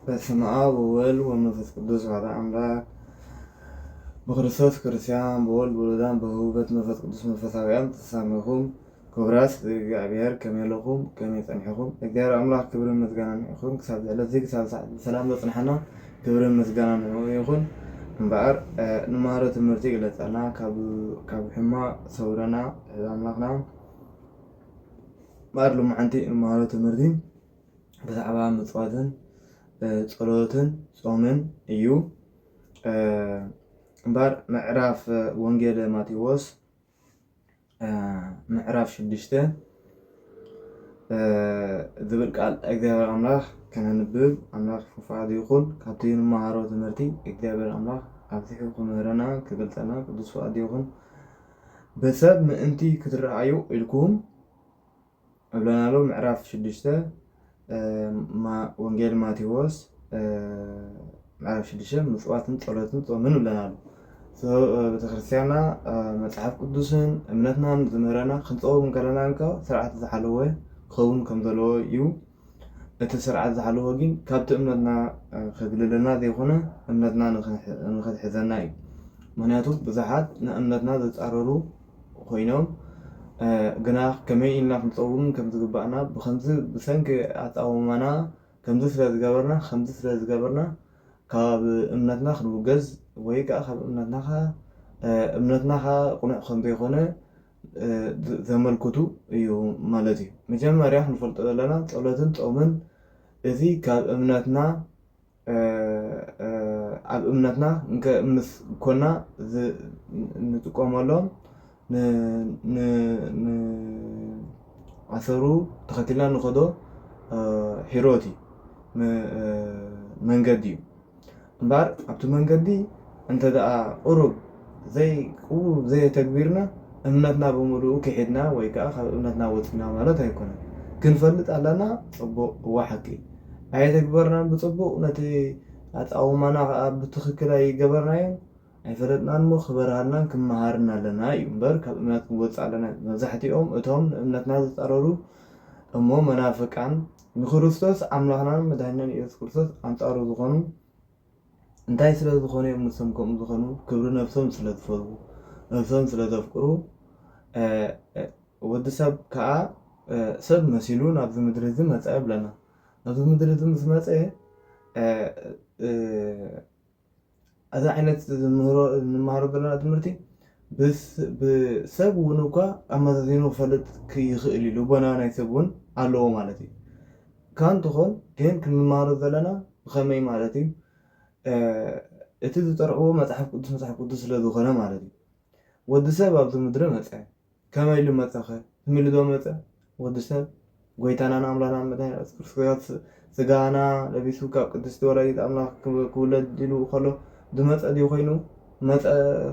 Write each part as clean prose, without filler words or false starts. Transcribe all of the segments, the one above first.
በስመ አብ ወወልድ ወመንፈስ ቅዱስ አሐዱ አምላክ በክርስቶስ ክርስቲያን በወልድ ውሉዳን በህቡበት መንፈስ ቅዱስ መንፈሳውያን ተሳሚኹም ክቡራት እግዚአብሔር ከመይ ኣለኹም ከመይ ፀኒሕኹም? እግዚአብሔር አምላክ ክብርን ምስጋናን ይኹን። ክሳብ ዝዕለት እዚ ክሳብ ሰዓት ብሰላም ዘፅናሕና ክብርን ምስጋናን ይኹን እምበኣር ንመሃሮ ትምህርቲ ይግለፀልና ካብ ሕማቅ ሰውረና ኣምላኽና እምበኣር ሎማዓንቲ ንመሃሮ ትምህርቲ ብዛዕባ ምፅዋትን ጸሎትን ጾምን እዩ። እምበኣር ምዕራፍ ወንጌል ማቴዎስ ምዕራፍ 6 ዝብል ቃል እግዚአብሔር አምላክ ከነንብብ አምላክ ፈቃዱ ይኹን። ካብቲ ንመሃሮ ትምህርቲ እግዚአብሔር አምላክ ኣብዚሑ ክምህረና ክገልፀልና ቅዱስ ፈቃዱ ይኹን። በሰብ ምእንቲ ክትረኣዩ ኢልኩም እብለናሎ ምዕራፍ 6 ወንጌል ማቴዎስ ምዕራፍ 6 ምጽዋትን ጸሎትን ጾምን ብለናል። ቤተክርስቲያንና መጽሐፍ ቅዱስን እምነትናን ዝምህረና ክንጾም ከለና እንካ ስርዓት ዝሓለወ ክኸውን ከም ዘለዎ እዩ። እቲ ስርዓት ዝሓለወ ግን ካብቲ እምነትና ከግልለና ዘይኮነ እምነትና ንክትሕዘና እዩ። ምክንያቱ ብዙሓት ንእምነትና ዝፃረሩ ኮይኖም ግና ከመይ ኢልና ክንፀውም ከም ዝግባእና ብከምዚ ብሰንኪ ኣፃውማና ከምዚ ስለ ዝገበርና ካብ እምነትና ክንውገዝ ወይ ከዓ ካብ እምነትናኻ ቁኑዕ ከም ዘይኮነ ዘመልክቱ እዩ ማለት እዩ። መጀመርያ ክንፈልጦ ዘለና ጸሎትን ጾምን እዚ ካብ እምነትና ኣብ እምነትና ምስ ኮና ንጥቀመሎም ንኣሰሩ ተኸቲልና ንኸዶ ሂሮት እዩ መንገዲ እዩ እምበኣር ኣብቲ መንገዲ እንተደኣ ቁሩብ ዘይተግቢርና እምነትና ብምሉኡ ክሒድና ወይ ከዓ ካብ እምነትና ወፅና ማለት ኣይኮነን። ክንፈልጥ ኣለና ፅቡቅ ዋሓቂ ኣይተግበርናን ብፅቡቅ ነቲ ኣፃውማና ከዓ ብትክክል ኣይገበርናዮን ኣይፈለጥናን ሞ ክበርሃልናን ክመሃርን ኣለና እዩ እምበር ካብ እምነት ክንወፅእ ኣለና። መብዛሕትኦም እቶም ንእምነትና ዝፃረሩ እሞ መናፍቃን ንክርስቶስ ኣምላኽናን መድሓኒናን ኢየሱስ ክርስቶስ ኣንፃሩ ዝኾኑ እንታይ ስለ ዝኾኑ እዮም ንሶም ከምኡ ዝኾኑ ክብሪ ነብሶም ስለ ዝፈትዉ ነብሶም ስለ ዘፍቅሩ ወዲ ሰብ ከዓ ሰብ መሲሉ ናብዚ ምድሪ እዚ መፀ ብለና። ናብዚ ምድሪ እዚ ምስ መፀ እዚ ዓይነት ንመሃሮ ዘለና ትምህርቲ ብሰብ እውን እኳ ኣመዛዚኑ ክፈልጥ ይኽእል እዩ። ልቦና ናይ ሰብ እውን ኣለዎ ማለት እዩ። ካብ እንትኾን ግን ክንመሃሮ ዘለና ብኸመይ ማለት እዩ እቲ ዝጠርዕዎ መፅሓፍ ቅዱስ ስለ ዝኾነ ማለት እዩ። ወዲ ሰብ ኣብዚ ምድሪ መፀ ከመይ ኢሉ መፀ ኸ ከመይ ኢሉ ዶ መፀ? ወዲ ሰብ ጎይታናን ኣምላኽናን መድሓኒትና ኢየሱስ ክርስቶስ ስጋና ለቢሱ ካብ ቅድስቲ ወላዲት ኣምላኽ ክውለድ ኢሉ ከሎ ዝመፀ ድዩ ኮይኑ መፀ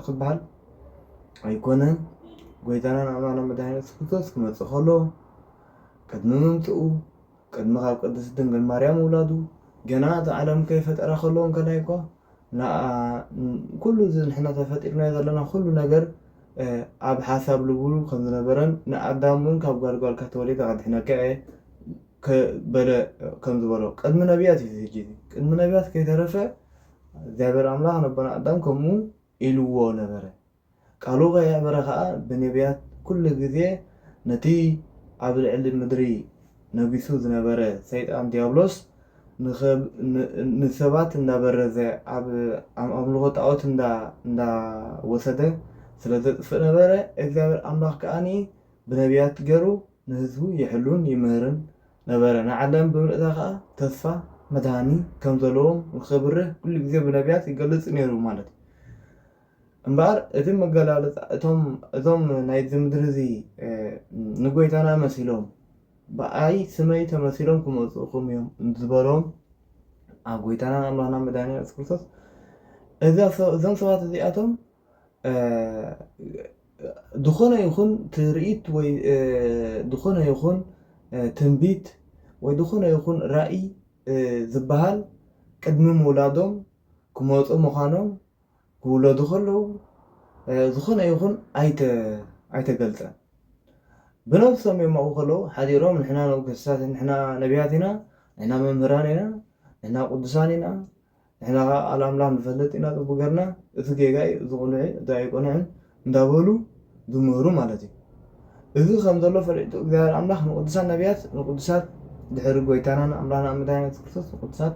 ክበሃል ኣይኮነን። ጎይታናን ኣምላኽናን መድሓኒትና ኢየሱስ ክርስቶስ ክመፅእ ከሎ ቅድሚ ምምፅኡ ቅድሚ ካብ ቅድስቲ ድንግል ማርያም ውላዱ ገና እቲ ዓለም ከይፈጠረ ከሎ እንከላይ እኳ ኩሉ እዚ ንሕና ተፈጢርናዮ ዘለና ኩሉ ነገር ኣብ ሓሳብ ልቡ ከም ዝነበረን ንኣዳም እውን ካብ ጓልጓልካ ተወሊደ ቀድሕነከ በለ ከም ዝበሎ ቅድሚ ነቢያት እዩ። ሕጂ ቅድሚ ነቢያት ከይተረፈ እግዚኣብሔር ኣምላኽ ነቦና ኣዳም ከምኡ ኢልዎ ነበረ። ቃሉ ከይሕበረ ከዓ ብነቢያት ኩሉ ግዜ ነቲ ኣብ ልዕሊ ምድሪ ነቢሱ ዝነበረ ሰይጣን ዲያብሎስ ንሰባት እንዳበረዘ ኣብ ኣምልኾ ጣዖት እንዳወሰደ ስለ ዘጥፍእ ነበረ። እግዚአብሔር ኣምላኽ ከዓኒ ብነቢያት ገይሩ ንህዝቡ ይሕሉን ይምህርን ነበረ። ንዓለም ብምልእታ ከዓ ተስፋ መድሃኒ ከም ዘለዎም ንክብርህ ኩሉ ግዜ ብነቢያት ይገልፅ ነይሩ ማለት እዩ። እምበኣር እቲ መገላለፂ እቶም ናይዚ ምድሪ እዚ ንጎይታና መሲሎም ብኣይ ስመይ ተመሲሎም ክመፅእኩም እዮም ዝበሎም ኣብ ጎይታናን ኣምላኽናን መድሓኒትና ኢየሱስ ክርስቶስ እዞም ሰባት እዚኣቶም ድኾነ ይኹን ትርኢት ወይ ድኾነ ይኹን ትንቢት ወይ ድኾነ ይኹን ራእይ ዝበሃል ቅድሚ ምውላዶም ክመፁ ምዃኖም ክውለዱ ከለዉ ዝኾነ ይኹን ኣይተገልፀን። ብነብሶም የማቑ ከለዉ ሓዲሮም ንሕና ነገስታት ንሕና ነቢያት ኢና ንሕና መምህራን ኢና إحنا قدساننا إحنا على أملاك نفلتنا تبغرنا إذا زغنعي إذا يقنعن ندابلو دمرو مالتي إذا خمس الله فريد إذا أملاك قدسان نبيات قدسات دحر قويتانا أملانا أمدانا تكسس قدسات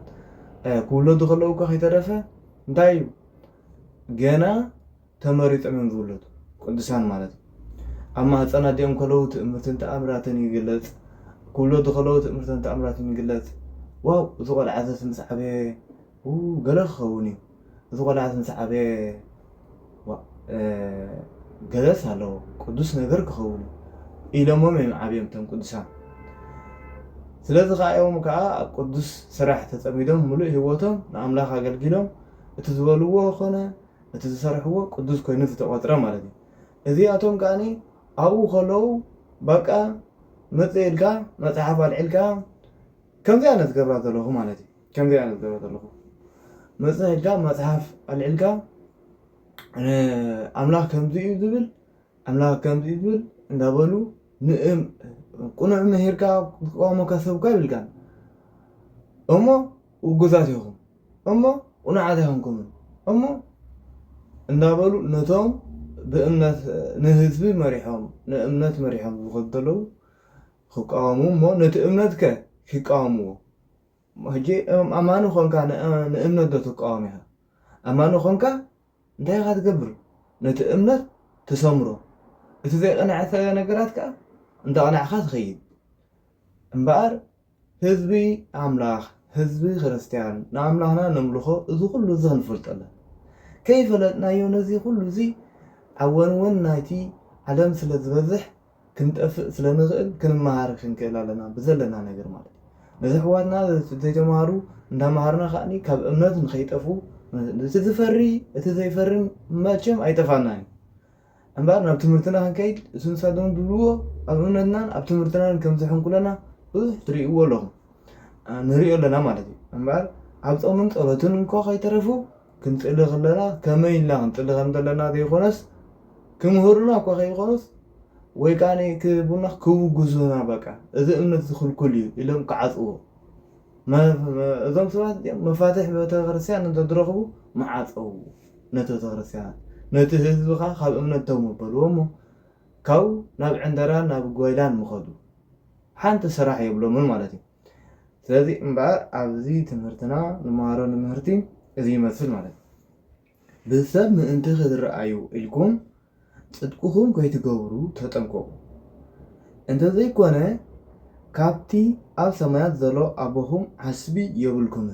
كله دخلوا كخي ترفه دايو جنا تمرت من ذولته قدسان مالتي أما أنا ديم كلوت مثل تأمراتني قلت كله دخلوت مثل تأمراتني قلت واو زغل عزة مسحبه قلق خوني زغل عزة مسحبه قلس هلو قدس نقر خوني إلى مهم عبيم تم قدسان سلازق يوم كا قدس سرح تسميدهم ملء هوتهم نعملها قلقلهم تزولوه خنا تزسرحوه قدس كوينه تتواتر مالتي إذا أتوم كاني أو خلو بقى مثلك متحف العلك كم ذي أنا تقرأت له مالتي كم ذي أنا تقرأت له مثلك متحف العلك أملاك كم ذي يذبل أملاك كم ذي يذبل ندبلو نئم قنع مهيركا قوامو كسبكا بالكان أما وجزاتهم أما ونعدهم كمان أما ندبلو نتوم بأمنة نهزبي مريحهم نأمنة مريحهم بخدلو خقامو ما نتأمنتك خقامو هجي أمانو خنكا نأمنة ده تقامها أمانو خنكا ده قاعد قبر نتأمنة تسمره إذا أنا عثر نقراتك أنت أنا عخاط خيب أمبار هزبي أملاخ هزبي خريستيان نعملهنا نملخه إذا كله زهن فلت الله كيف لنا يونزي كله زي أول نايتي عدم سلزبزح كنت أفق سلنغل كن مهارك شنكلا لنا بزلنا نقر مالي نزحواتنا زي جمهارو ندا مهارنا خاني كاب أمنات نخيط أفو تزيفري ما تشم أي تفعناين أمبار نبتمرتنا هنكيد سنسادون دلوه أبننا أبتمرتنا كمزحون كلنا تريقوا لهم نريق لنا مالتي أمبار عبد أمنت أولتون نكو خي ترفو كنت إلي غلنا كمين لا كنت إلي غمدلنا دي خونس كمهورنا كو خي خونس ويكاني كبونا كو جزونا بكا إذا أمنت تدخل كلي إلهم كعطوه ما إذا سوات مفاتيح بتغرسيان أنت تدرخبو معاطوه نتو تغرسيان نتو هزبخا خاب أمنت توم بلومو كاو ناب عندرا ناب قويلان مخدو حانت سراح يبلو من مالتي سلازي امبار عبزي تمهرتنا نمارو نمهرتين إذا يمثل مالتي بسبب من انتخذ الرأيو إلكم صدقهم كي تقورو تتنكو انت زي كونه كابتي أب سمايات زلو أبوهم حسبي يبلكم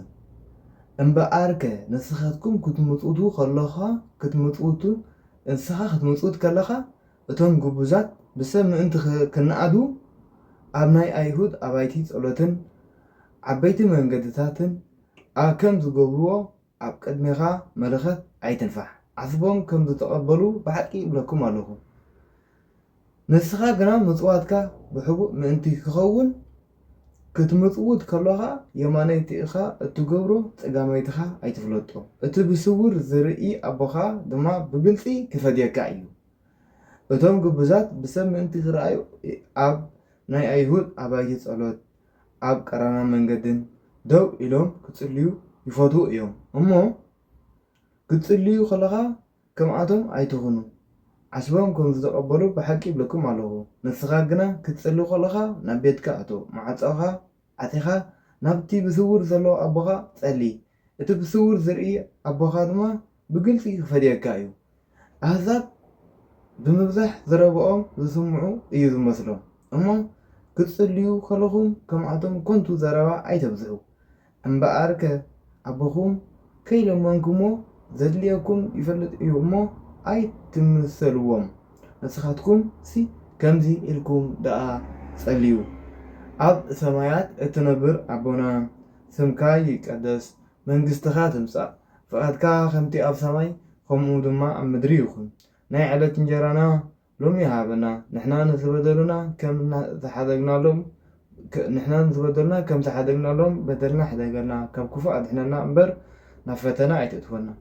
امبارك نسخاتكم كتمطوتو خلخا كتمطوتو انسخا كتمطوت كلخا اتون قبوزات بسبب من انت كنعدو أبناي أيهود أبايتي صلوتن عبيتي من قدتاتن كم تقبلوه أب قدميخا ملخت أي تنفع عصبهم كم تتقبلوا بحقي بلكم عليهم نسخا قنا مطواتك بحقوق من انتي كخون كتمطوت كلها يمانيتي إخا تقبرو تقاميتخا أي تفلطو اتو بسور زرئي أبوخا دما بقلتي كفديك أيو اتوم قبزات بسم انتي خرأيو أب ناي أيهود أبايتي صلوت أب قرانا منقدن دو إلهم كتسليو يفوتو إيوم أمو كتسليو خلقا كم عاتم أيتخونو عشبهم كم تتقبلوا بحكي بلكم علىه نسخاقنا كتسليو خلقا نبيتك أتو معاتقها عتيخا نبتي بسور زلو أبوها تسلي اتو بسور زرئي أبوها دما بقلتي فديك أيو أهزاب بمبزح زربهم زسمعو إيزو مسلو أما كتسليو خلقهم كم عاتم كنتو زروا أي تبزحو أمبارك أبوهم كي لمنكمو زدليكم يفلت إيومو أي تمثلوهم نسخاتكم سي كمزي إلكم دقا سأليو أب سمايات اتنبر أبونا سمكاي يقدس منقستخا تمسا فقدكا خمتي أب سماي خمو دما أم مدريوخم ناي على تنجرانا لوم يهابنا نحنا نتبدلنا كم تحدقنا لهم نحنا نتبدلنا كم تحدقنا لهم بدلنا حدقنا كم كفاء نحنا نبر نفتنا عيتتونا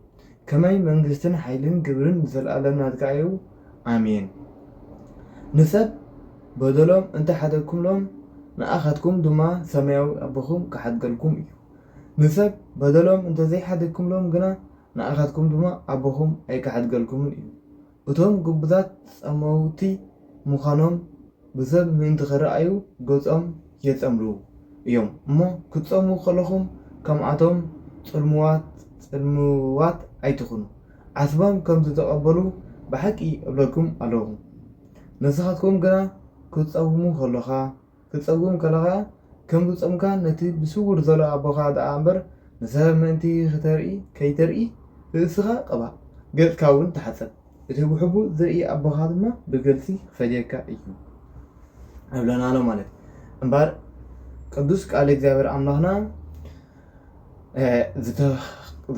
كماي منقستن حيلين كبرن زلالنا تكايو آمين نسب بدلهم انت حدكم لهم نأخذكم دما سماوي أبوكم كحد قلكم إيو نسب بدلهم انت زي حدكم لهم قنا نأخذكم دما أبوهم أي كحد قالكم وتهم قبضات أموتي مخانهم بسبب من تخرأيو قوتهم يتأمروا يوم مو كتصموا خلقهم كم عتهم الموات أي تخونوا عسبهم كم تتقبلوا بحكي قبلكم عليهم نصحتكم قنا كتصموا خلقها كتصموا كلها كم تصموا كان نتي بسور زلا أبوها دا أمبر نسبة منتي خترئي كي ترئي تسخا قبا قد كون تحسن إذا بحبوا ذرئي أبوها ما بقلسي فديكا إيو أبلنا له مالك أمبار قدوس قال እግዚአብሔር አምላክና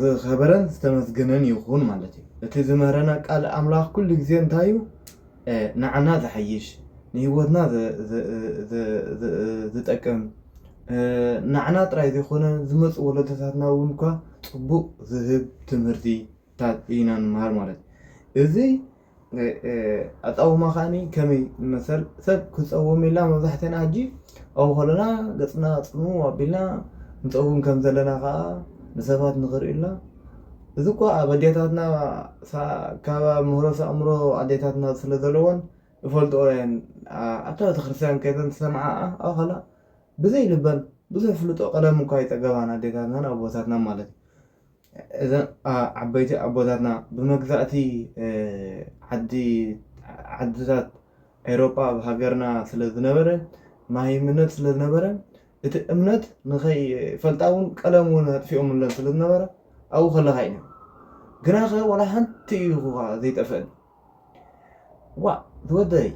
ዝኸበረን ዝተመስገነን ይኹን ማለት እዩ እቲ ዝመረና ቃል አምላክ ኩሉ ግዜ እንታይ እዩ ንዓና ዝሐይሽ ንህይወትና ዝጠቅም ንዓና ጥራይ ዘይኮነ ዝመፁ ወለዶታትና እውን እኳ ፅቡቅ ዝህብ ትምህርቲታት ኢና ንመሃር ማለት እዩ እዚ ኣጣውማ ከዓኒ ከመይ መሰል ሰብ ክፀውም ኢልና መብዛሕትአና ሕጂ أو خلنا قصنا صنو وبينا نتقوم كم زلنا خا نسبات نقرأ إلا ذوقا بديتاتنا كوا مهرس أمره عديتاتنا سلذلون فولد أوين أتى تخرسان كذا نسمع خلا بزي لبن بزي فلوت قلم مكايت أجوانا عديتاتنا أو بوساتنا مالت إذا عبيت أبواتنا بمجزأتي عديتات أوروبا بهاجرنا سلذنبرة ما هي منت سلذنبرة الأمنت نخي فلتاون كلامون فيهم اللي سلذنبرة أو خلا هينا جناخه ولا هنتي هو زي تفعل وا تودي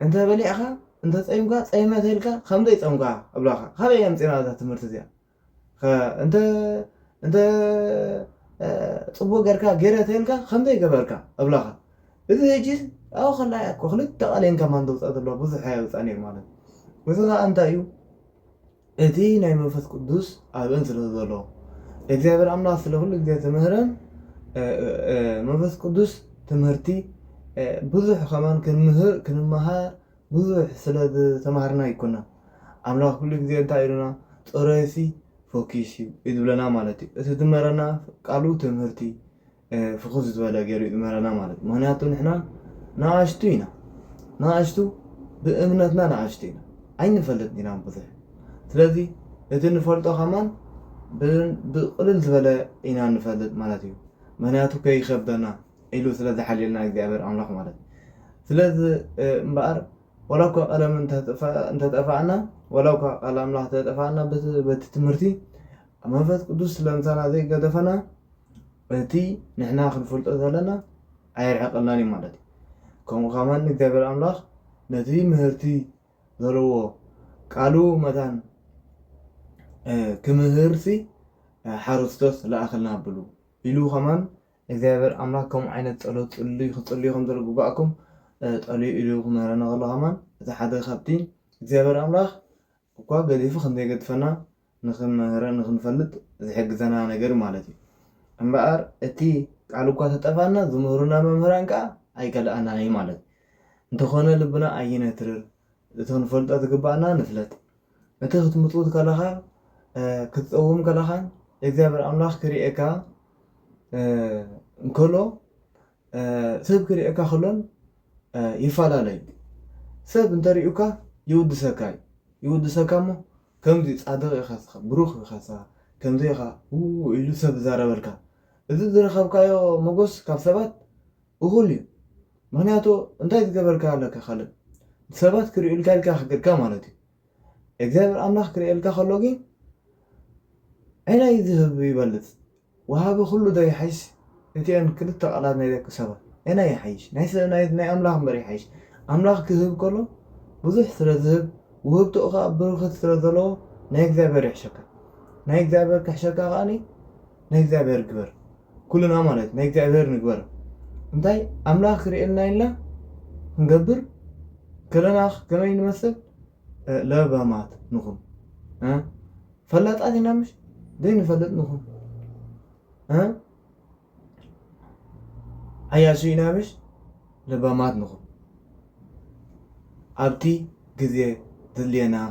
أنت بلي أخا أنت تأيمك تأيمة تلك خمدة تأيمك أبلاخا خلي يمتين هذا تمرت زيا أنت تبغى جركا جرة تلك خمدة جبركا أبلاخا إذا يجي أو خلا يأكل خليك تقالين كمان دوت أدلوا بس حياة ثانية مالك وإذا أنت أيو إتي نايم منفس قدوس أبن سلذلو እግዚአብሔር አምላክ ስለሁሉ ጊዜ ተምህረን መንፈስ ቅዱስ ትምህርቲ ብዙሕ ከማን ክንመሃር ብዙሕ ስለ ተማሃርና ይኮና አምላክ ሁሉ ጊዜ እንታይ ኢሉና ጥረሲ ፎኪስ ይብለና ማለት እዩ እቲ ትመረና ቃሉ ትምህርቲ ፍኹስ ዝበለ ገይሩ ይመረና ማለት ምክንያቱ ንሕና ንኣሽቱ ኢና ንኣሽቱ ብእምነትና ንኣሽቱ ኢና ኣይንፈልጥ ኢና ብዙሕ ስለዚ እቲ ንፈልጦ ከማን بقلل زبالة إنا نفلت مالتي مناتو كي خبدنا إلو سلازي حليلنا እግዚአብሔር أملاك مالتي سلازي مبقر ولو كألم انت تدفعنا ولو كألم الله تدفعنا بتتمرتي منفس قدوس لمسانا زي قدفنا تي نحنا خنفلت أزالنا أير عقلناني مالتي كم خامان እግዚአብሔር أملاك نتي مهرتي ذروه قالوا مثلا كمهرسي حارستوس لا أخلنا بلو إلو خمان إذا أملاكم عين تقلوا تقليهم درجوا بقكم تقلي إلو خمارنا غلا خمان إذا حدا خابتين إذا أملاك وقا قديف خندي قد فنا نخم مهران نخم فلت إذا حق زنا نجر مالتي أم بقر أتي قالوا قا تتفانا زمهرنا مهران كا أي كلا أنا أي مالت أنت خونه لبنا عينة ترر تهون فلت أتقبعنا نفلت أنت ختمتوت كلها كتقوم كلهان እግዚአብሔር አምላክ ክሪኤካ እንከሎ ሰብ ክሪኤካ ከሎን ይፈላለዩ ሰብ እንተሪኡካ ይውድሰካ እሞ ከምዚ ጻድቕ ኢኻ ብሩኽ ኢኻ ከምዚ ኢኻ ኢሉ ሰብ ዛረበልካ እዚ ዝረኸብካዮ ሞገስ ካብ ሰባት እኹል እዩ ምክንያቱ እንታይ ዝገበርካ ኣለካ ካልእ ሰባት ክሪኡልካ ኢልካ ክገድካ ማለት እዩ እግዚአብሔር አምላክ ክሪኤልካ ከሎ ግን أنا يذهب يبلد وهذا كله ده يحيش إنتين كنت على نيرك سبب أنا يحيش ناي أملاك مري يحيش أملاك كذب كله بزح ثلاثة وهو بتوقع بروخة ثلاثة لو نايك ذابر يحشكا نايك ذابر كحشكا غاني نايك ذابر كبر كلنا عملت نايك ذابر نكبر انتي أملاك رئيلنا إلا نقبر كلنا كما ينمثل لا بامات نخم فلا تأتي نامش دين فلت نخم عياشي نامش لبامات نخم أبتي قذية دلينا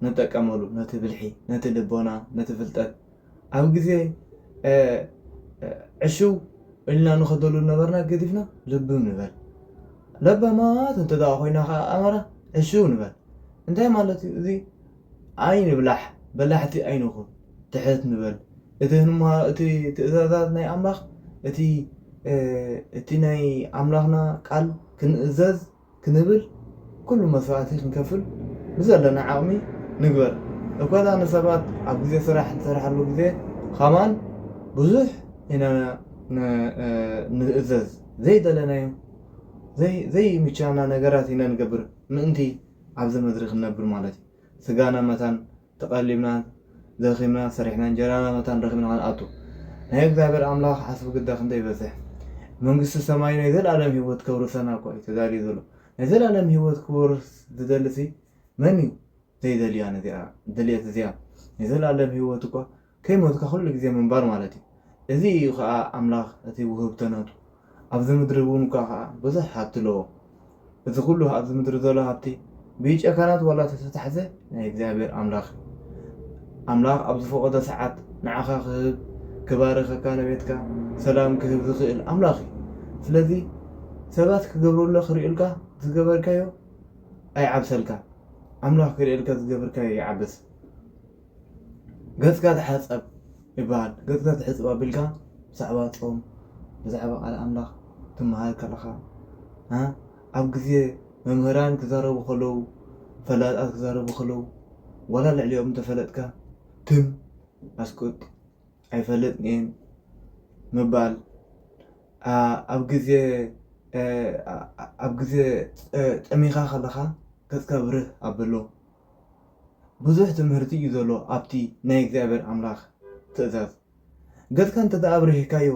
نتأكملو نتبلحي نتلبونا نتفلتت ኣብ ግዜ ዕሽው ኢልና ንኸተሉ ነበርና ገዲፍና ልብም ንበል ለበማት እንተዳ ኮይና ከዓ ኣመራ ዕሽው ንበል እንታይ ማለት እዩ እዚ ኣይንብላሕ በላሕቲ ኣይንኹን ትሕት ንበል እቲ ትእዛዛት ናይ ኣምላኽ እቲ ናይ ኣምላኽና ቃል ክንእዘዝ ክንብል ኩሉ መስዋዕቲ ክንከፍል ብዘለና ዓቕሚ ንግበር እኳ ንሰባት ኣብ ግዜ ስራሕ ንሰርሓሉ ግዜ ከማን ብዙሕ ኢና ንእዘዝ ዘይደለናዮ ዘይምቻና ነገራት ኢና ንገብር ምእንቲ ኣብዚ ምድሪ ክንነብር ማለት እዩ ስጋና መታን ተቐሊብና ዘኺምና ሰሪሕና እንጀራና መታን ረኺብና ክንኣቱ ናይ እግዚኣብሔር ኣምላኽ ሓስቢ ግዳ ክንደይ ይበዝሕ መንግስቲ ሰማይ ናይ ዘለኣለም ሂወት ከውርሰና እኳ እዩ ተዳልዩ ዘሎ ናይ ዘለኣለም ሂወት ክወርስ ዝደልሲ መን እዩ ዘይደልያ ነዚኣ ደልየት እዚኣ ናይ ዘለኣለም ሂወት እኳ ከይሞትካ ኩሉ ግዜ ምንባር ማለት እዩ እዚ እዩ ከዓ ኣምላኽ እቲ ውህብተናቱ ኣብዚ ምድሪ እውን እኳ ከዓ ብዙሕ ሃብቲ ኣለዎ እዚ ኩሉ ኣብዚ ምድሪ ዘሎ ሃብቲ ብጨካናት ዋላ ተተታሕዘ ናይ እግዚኣብሔር ኣምላኽ ኣብ ዝፈቐደ ሰዓት ንዓኻ ክህብ ክባርኸካ ነቤትካ ሰላም ክህብ ዝኽእል ኣምላኽ እዩ ስለዚ ሰባት ክገብሩሎ ክሪኡልካ ዝገበርካዮ ኣይዓብሰልካ ኣምላኽ ክሪኡልካ ዝገበርካዮ ይዓብስ ገጽካ ተሓፀብ ይበሃል ገጽካ ተሕፅብ ኣቢልካ ብዛዕባ ጾም ብዛዕባ ቃል ኣምላኽ ትመሃር ከለኻ ኣብ ግዜ መምህራን ክዛረቡ ከለዉ ፈላጣት ክዛረቡ ከለዉ ዋላ ልዕሊኦም እንተፈለጥካ ትም ኣስቁጥ ኣይፈልጥኒን ምባል ኣብ ግዜ ጠሚኻ ከለኻ ገጽካ ብርህ ኣበሎ ብዙሕ ትምህርቲ እዩ ዘሎ ኣብቲ ናይ እግዚኣብሔር ኣምላኽ ትእዛዝ ገጽካ እንተደኣ ብርሂካዮ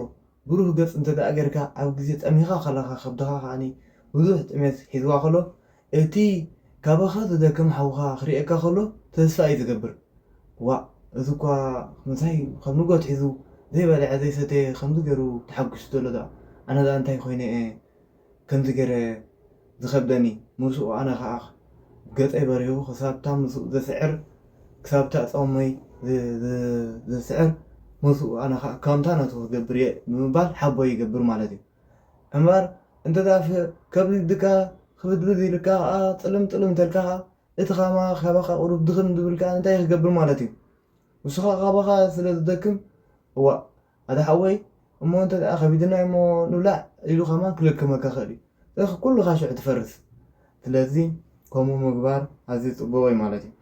ብሩህ ገጽ እንተደኣ ጌርካ ኣብ ግዜ ጠሚኻ ከለኻ ከብድኻ ከዓኒ ብዙሕ ጥሜት ሒዝዋ ከሎ እቲ ካባኻ ዝደክም ሓውኻ ክሪኤካ ከሎ ተስፋ እዩ ዝገብር ዋ እዚ እኳ ምሳይ ከም ንጎት ሒዙ ዘይበልዐ ዘይሰተየ ከምዚ ገይሩ ተሓጒሱ ዘሎ ዳ ኣነ ዳ እንታይ ኮይነ ከምዚ ገይረ ዝኸብደኒ ምስኡ ኣነ ከዓ ገፀይ በሪሁ ክሳብታ ምስኡ ዘስዕር ክሳብታ ፆመይ ዘስዕር ምስኡ ኣነ ከዓ ከምታ ናቱ ክገብር እየ ብምባል ሓቦይ ይገብር ማለት እዩ እምበር እንተዳፍ ከብዚ ድካ ክብድብድ ኢልካ ጥልም ጥልም ተልካ እቲ ካባኻ ቁሩብ ድኽም ዝብልካ እንታይ ክገብር ማለት እዩ ንስኻ ካባኻ ስለ ዝደክም እዋ ኣደ ሓወይ እሞ እንተደኣ ከቢድና እሞ ንብላዕ ኢሉ ከማን ክልክመካ ክእል እዩ ኩሉኻ ሽዑ ትፈርስ ስለዚ ከምኡ ምግባር ኣዝዩ ፅቡቅ እዩ ማለት እዩ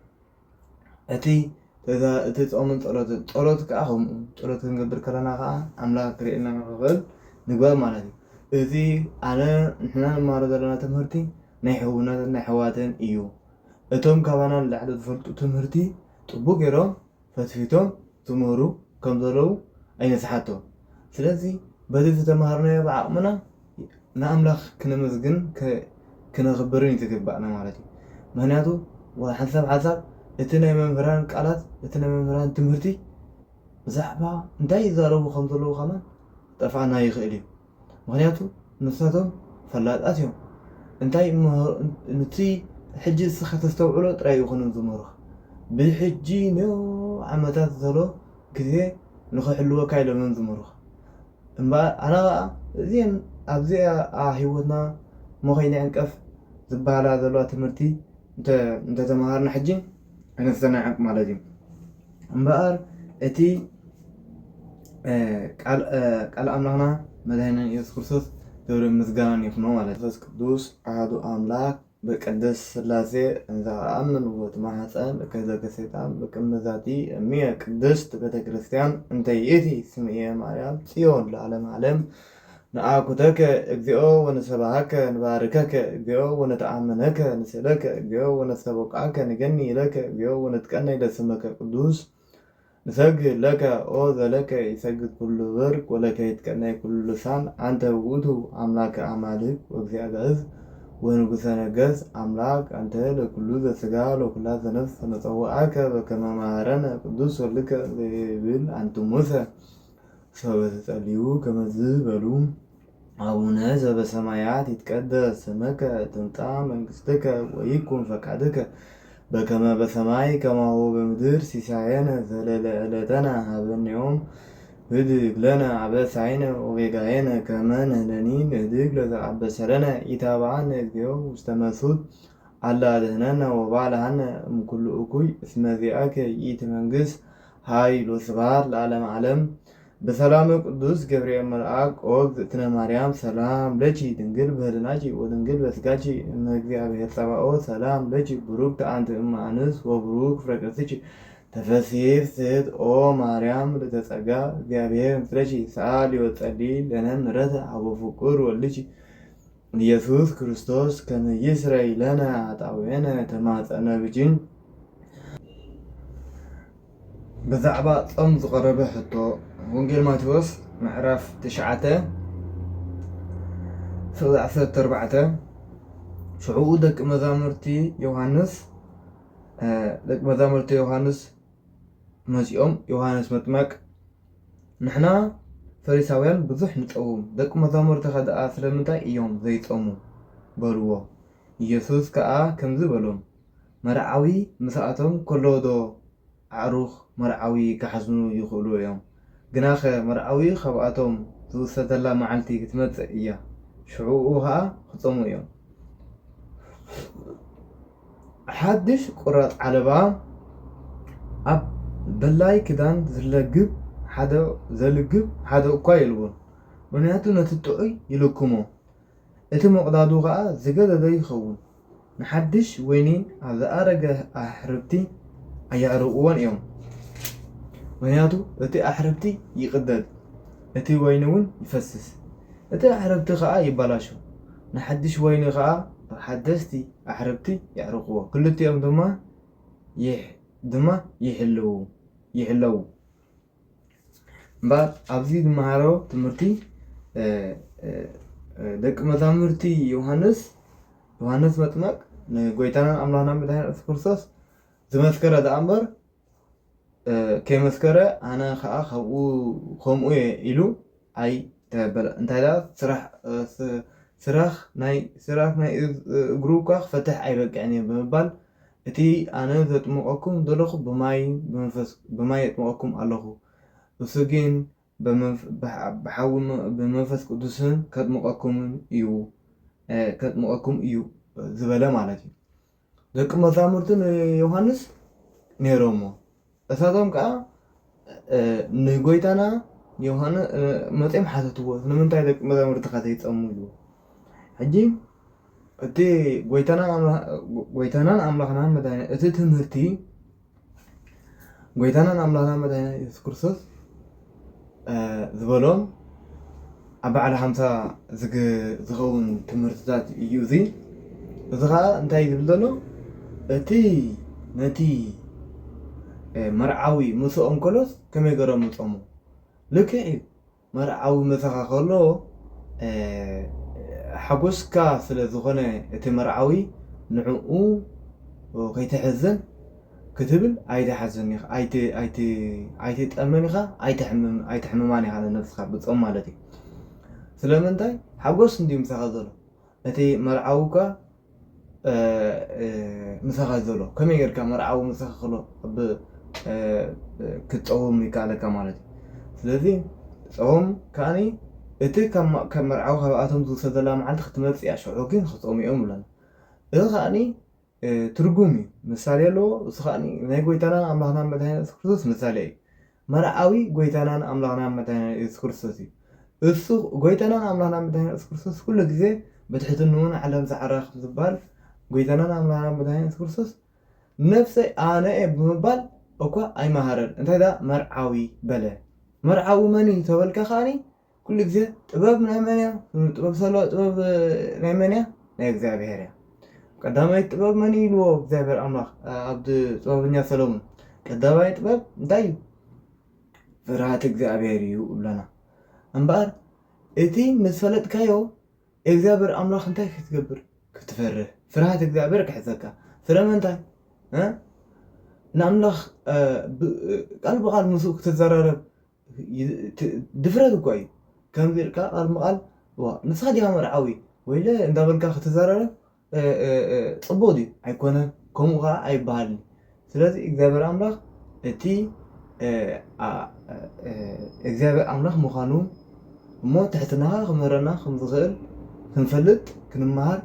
እቲ ፆምን ፀሎትን ፀሎት ከዓ ከምኡ ፀሎት ክንገብር ከለና ከዓ ኣምላኽ ክሪኤልና ንክኽእል ንግበር ማለት እዩ እዚ ኣነ ንሕና ንመሃሮ ዘለና ትምህርቲ ናይ ሕውነትን ናይ ሕዋትን እዩ እቶም ካባና ንላዕሊ ዝፈልጡ ትምህርቲ ጥቡቅ ገይሮም ፈትፊቶም ትምህሩ ከም ዘለዉ ኣይነስሓቶም ስለዚ በዚ ዝተምሃርናዮ ብዓቕምና ንኣምላኽ ክነመስግን ክነኽብርን ይትግባእና ማለት እዩ ምክንያቱ ሓሳብ እቲ ናይ መምህራን ቃላት እቲ ናይ መምህራን ትምህርቲ ብዛዕባ እንታይ ይዛረቡ ከም ዘለዉ ከማን ጠፋና ይኽእል እዩ ምክንያቱ ንሳቶም ፈላጣት እዮም እንታይ ነቲ ሕጂ እስኻ ተስተውዕሎ ጥራይ ይኹንን ዝመሩኻ ብሕጂ ዓመታት ዘሎ ግዜ ንኽሕልወካ ኢሎምን ዝመሩኻ እምበር ኣነ ከዓ እዚአን ኣብዚኣ ሂወትና መኸይና ዕንቀፍ ዝበሃላ ዘለዋ ትምህርቲ እንተተምሃርና ሕጂ ኣይነስተናዕቅ ማለት እዩ እምበኣር እቲ ቃል ኣምላኽና መድሃኒና ኢየሱስ ክርስቶስ ክብሪ ምስጋናን ይኹኖ ማለት መንፈስ ቅዱስ ኣሐዱ ኣምላክ በቅድስት ሥላሴ እንዘኣምን ወትማሕፀን ከዘገ ሰይጣን በቅድመዛቲ እምየ ቅድስት ቤተክርስቲያን እንተ ይእቲ ስምየ ማርያም ጽዮን ለዓለመ ዓለም ንኣኩተከ እግዚኦ ወንሰብሐከ ንባርከከ እግዚኦ ወነተኣምነከ ንስእለከ እግዚኦ ወነስተበቅዓከ ንገኒ ኢለከ እግዚኦ ወነትቀነይ ለስመከ ቅዱስ ንሰግድ ለከ ኦ ዘለከ ይሰግድ ኩሉ ብርክ ወለከ ይትቀነይ ኩሉ ልሳን አንተ ውእቱ አምላከ አማልክ ወእግዚአ ጋእዝ ወንጉሰ ነገሥት አምላክ አንተ ለኩሉ ዘሥጋ ለኩላ ዘነፍስ ነጸውዐከ በከመ መሃረነ ቅዱስ ወልድከ ዘይብል አንትሙሰ ሰበ ተጸልዩ ከመዝ በሉ አቡነ ዘበሰማያት ይትቀደስ ስምከ ትምጻእ መንግሥትከ ወይኩን ፈቃድከ በከመ በሰማይ ከማሁ በምድር ሲሳየነ ዘለለዕለተነ ሀበነ ዮም ህድግ ለነ አበሳይነ ወጌጋየነ ከመ ንሕነኒ ንህድግ ለዘአበሰለነ ኢታብአነ እግዚኦ ውስተ መስሑት አላ አድኅነነ ወባልሐነ እምኩሉ እኩይ እስመ ዚአከ ይእቲ መንግሥት ኃይል ወስብሐት ለዓለመ ዓለም። በሰላም ቅዱስ ገብርኤል መልአክ እግዝእትነ ማርያም ሰላም ለኪ ድንግል በህሊናኪ ወድንግል በሥጋኪ እመ እግዚአብሔር ጸባኦት ሰላም ለኪ ቡሩክት አንቲ እመ አንስት ወቡሩክ ፍሬ ከርሥኪ ተፈሥሒ ፍስሕት ኦ ማርያም ልዕልተ ጸጋ እግዚአብሔር ምስለኪ ሰአሊ ወጸልዪ ለነ ምሕረተ ኀበ ፍቁር ወልድኪ ኢየሱስ ክርስቶስ ከመ ይስረይ ለነ ኃጣውኢነ ተማፀነ ብኪን። ብዛዕባ ጾም ዝቐረበ ሕቶ ወንጌል ማቴዎስ ምዕራፍ 9:14 ሽዑ ደቂ መዛሙርቲ ዮሃንስ መጺኦም ዮሃንስ መጥመቅ ንሕና ፈሪሳውያን ብዙሕ ንፀውም ደቂ መዛሙርቲ ኸ ስለምንታይ እዮም ዘይፀሙ በልዎ። ኢየሱስ ከዓ ከምዚ በሎም መርዓዊ ምስኣቶም ከሎ ዶ ኣዕሩኽ መርዓዊ ክሓዝኑ ይኽእሉ እዮም። ግናኸ መርዓዊ ካብኣቶም ዝውሰተላ መዓልቲ ክትመጽእ እያ፣ ሽዑኡ ከዓ ክፀሙ እዮም። ሓድሽ ቁራፅ ዓለባ ኣብ በላይ ክዳን ዘልግብ ሓደ እኳ የልዎን፣ ምክንያቱ ነቲ ጥዑይ ይልክሞ፣ እቲ መቕዳዱ ከዓ ዝገደደ ይኸውን። ንሓድሽ ወይኒ ኣብ ዝኣረገ ኣሕርብቲ ኣያዕርቕዎን እዮም፣ ምክንያቱ እቲ ኣሕርብቲ ይቕደድ፣ እቲ ወይኒ እውን ይፈስስ፣ እቲ ኣሕርብቲ ከዓ ይበላሾ። ንሓድሽ ወይኒ ከዓ ሓደስቲ ኣሕርብቲ ያዕርቕዎ፣ ክልቲኦም ድማ ይሕለዉ። እምበር ኣብዚ ዝመሃሮ ትምህርቲ ደቂ መዛሙርቲ ዮሃንስ መጥመቅ ንጎይታናን ኣምላኽና መድሓኒትና ኢየሱስ ክርስቶስ ዝመስከረ ደኣ እምበር ከይመስከረ ኣነ ከዓ ከምኡ ኢሉ ኣይተበለ። እንታይ ስራሕ ናይ እግሩ እኳ ክፈትሕ ኣይበቅዕን እየ ብምባል እቲ ኣነ ዘጥምቐኩም ዘለኹ ብማይ የጥምቐኩም ኣለኹ፣ እሱ ግን ብመንፈስ ቅዱስን ከጥምቐኩም እዩ ዝበለ ማለት እዩ። ደቂ መዛሙርቲ ዮሃንስ ነይሮሞ፣ እሳቶም ከዓ ንጎይታና ዮሃንስ መፅኦም ሓተትዎ ንምንታይ ደቂ መዛሙርቲ ካ ዘይፀሙ ኢሉ። ሕጂ እቲ ጎይታናን ኣምላኽናን መድሓኒትና እቲ ትምህርቲ ጎይታናን ኣምላኽናን መድሓኒትና ኢየሱስ ክርስቶስ ዝበሎም ኣብ በዓል 50 ዝኸውን ትምህርትታት እዩ። እዚ ከዓ እንታይ ዝብል ዘሎ እቲ ነቲ መርዓዊ ምስኦም ከሎስ ከመይ ገሮም ምፀሙ ልክዕ እዩ። መርዓዊ መሳኻ ከሎ ሓጎስካ ስለ ዝኾነ እቲ መርዓዊ ንዕኡ ከይተሕዘን ክትብል ኣይትጠመን ኢኻ ኣይትሕምማን ኢኻ ነፍስኻ ብፆም ማለት እዩ። ስለምንታይ ሓጎስ እንዲ ምሳኻ ዘሎ እቲ መርዓውካ ምሳኻ ዘሎ ከመይ ጌርካ መርዓዊ ምሳኻ ከሎ ክትፀውም ይከኣለካ ማለት እዩ። ስለዚ ፀወም ከዓኒ እቲ ካብ መርዓዊ ካብኣቶም ዝውሰድ ዘላ መዓልቲ ክትመፅእ እያ፣ ሽዑ ግን ክፀሙ እዮም ብለና። እዚ ከዓኒ ትርጉም እዩ፣ ምሳሌ ኣለዎ። እሱ ከዓኒ ናይ ጎይታናን ኣምላኽናን መድሓኒትና ኢየሱስ ክርስቶስ ምሳሌ እዩ። መርዓዊ ጎይታናን ኣምላኽናን መድሓኒትና ኢየሱስ ክርስቶስ እዩ። እሱ ጎይታናን ኣምላኽናን መድሓኒትና ኢየሱስ ክርስቶስ ኩሉ ግዜ ብትሕትንውን ዓለም ዝዓረኽ ዝበሃል ጎይታናን ኣምላኽናን መድሓኒትና ኢየሱስ ክርስቶስ ነፍሰይ ኣነ እየ ብምባል እኳ ኣይመሃረን። እንታይ ዳ መርዓዊ በለ። መርዓዊ መን እዩ ተበልካ ከዓኒ ኩሉ ግዜ ጥበብ ናይ መን እያ? ጥበብ ናይ መን እያ? ናይ እግዚኣብሔር እያ። ቀዳማይ ጥበብ መን ኢልዎ? እግዚአብሔር ኣምላኽ ኣብቲ ጥበበኛ ሰሎሞን ቀዳማይ ጥበብ እንታይ እዩ? ፍርሃት እግዚአብሔር እዩ ብለና እምበር እቲ ምስ ፈለጥካዮ እግዚአብሔር ኣምላኽ እንታይ ክትገብር ክትፈርህ ፍርሃት እግዚአብሔር ክሕዘካ ስለምንታይ ንኣምላኽ ቃል ብቃል ምስኡ ክትዘራረብ ድፍረት እኳ እዩ። ከምዚ ኢልካ ቃል ብቃል ንስኻ ዲኻ መርዓዊ ወይለ እንዳበልካ ክትዘራረብ ፅቡቅ ድዩ? ኣይኮነን። ከምኡ ከዓ ኣይበሃልን ስለዚ እግዚኣብሔር ኣምላኽ እቲ እግዚኣብሔር ኣምላኽ ምዃኑ እሞ ትሕትናኻ ክምህረና ከም ዝኽእል ክንፈልጥ ክንመሃር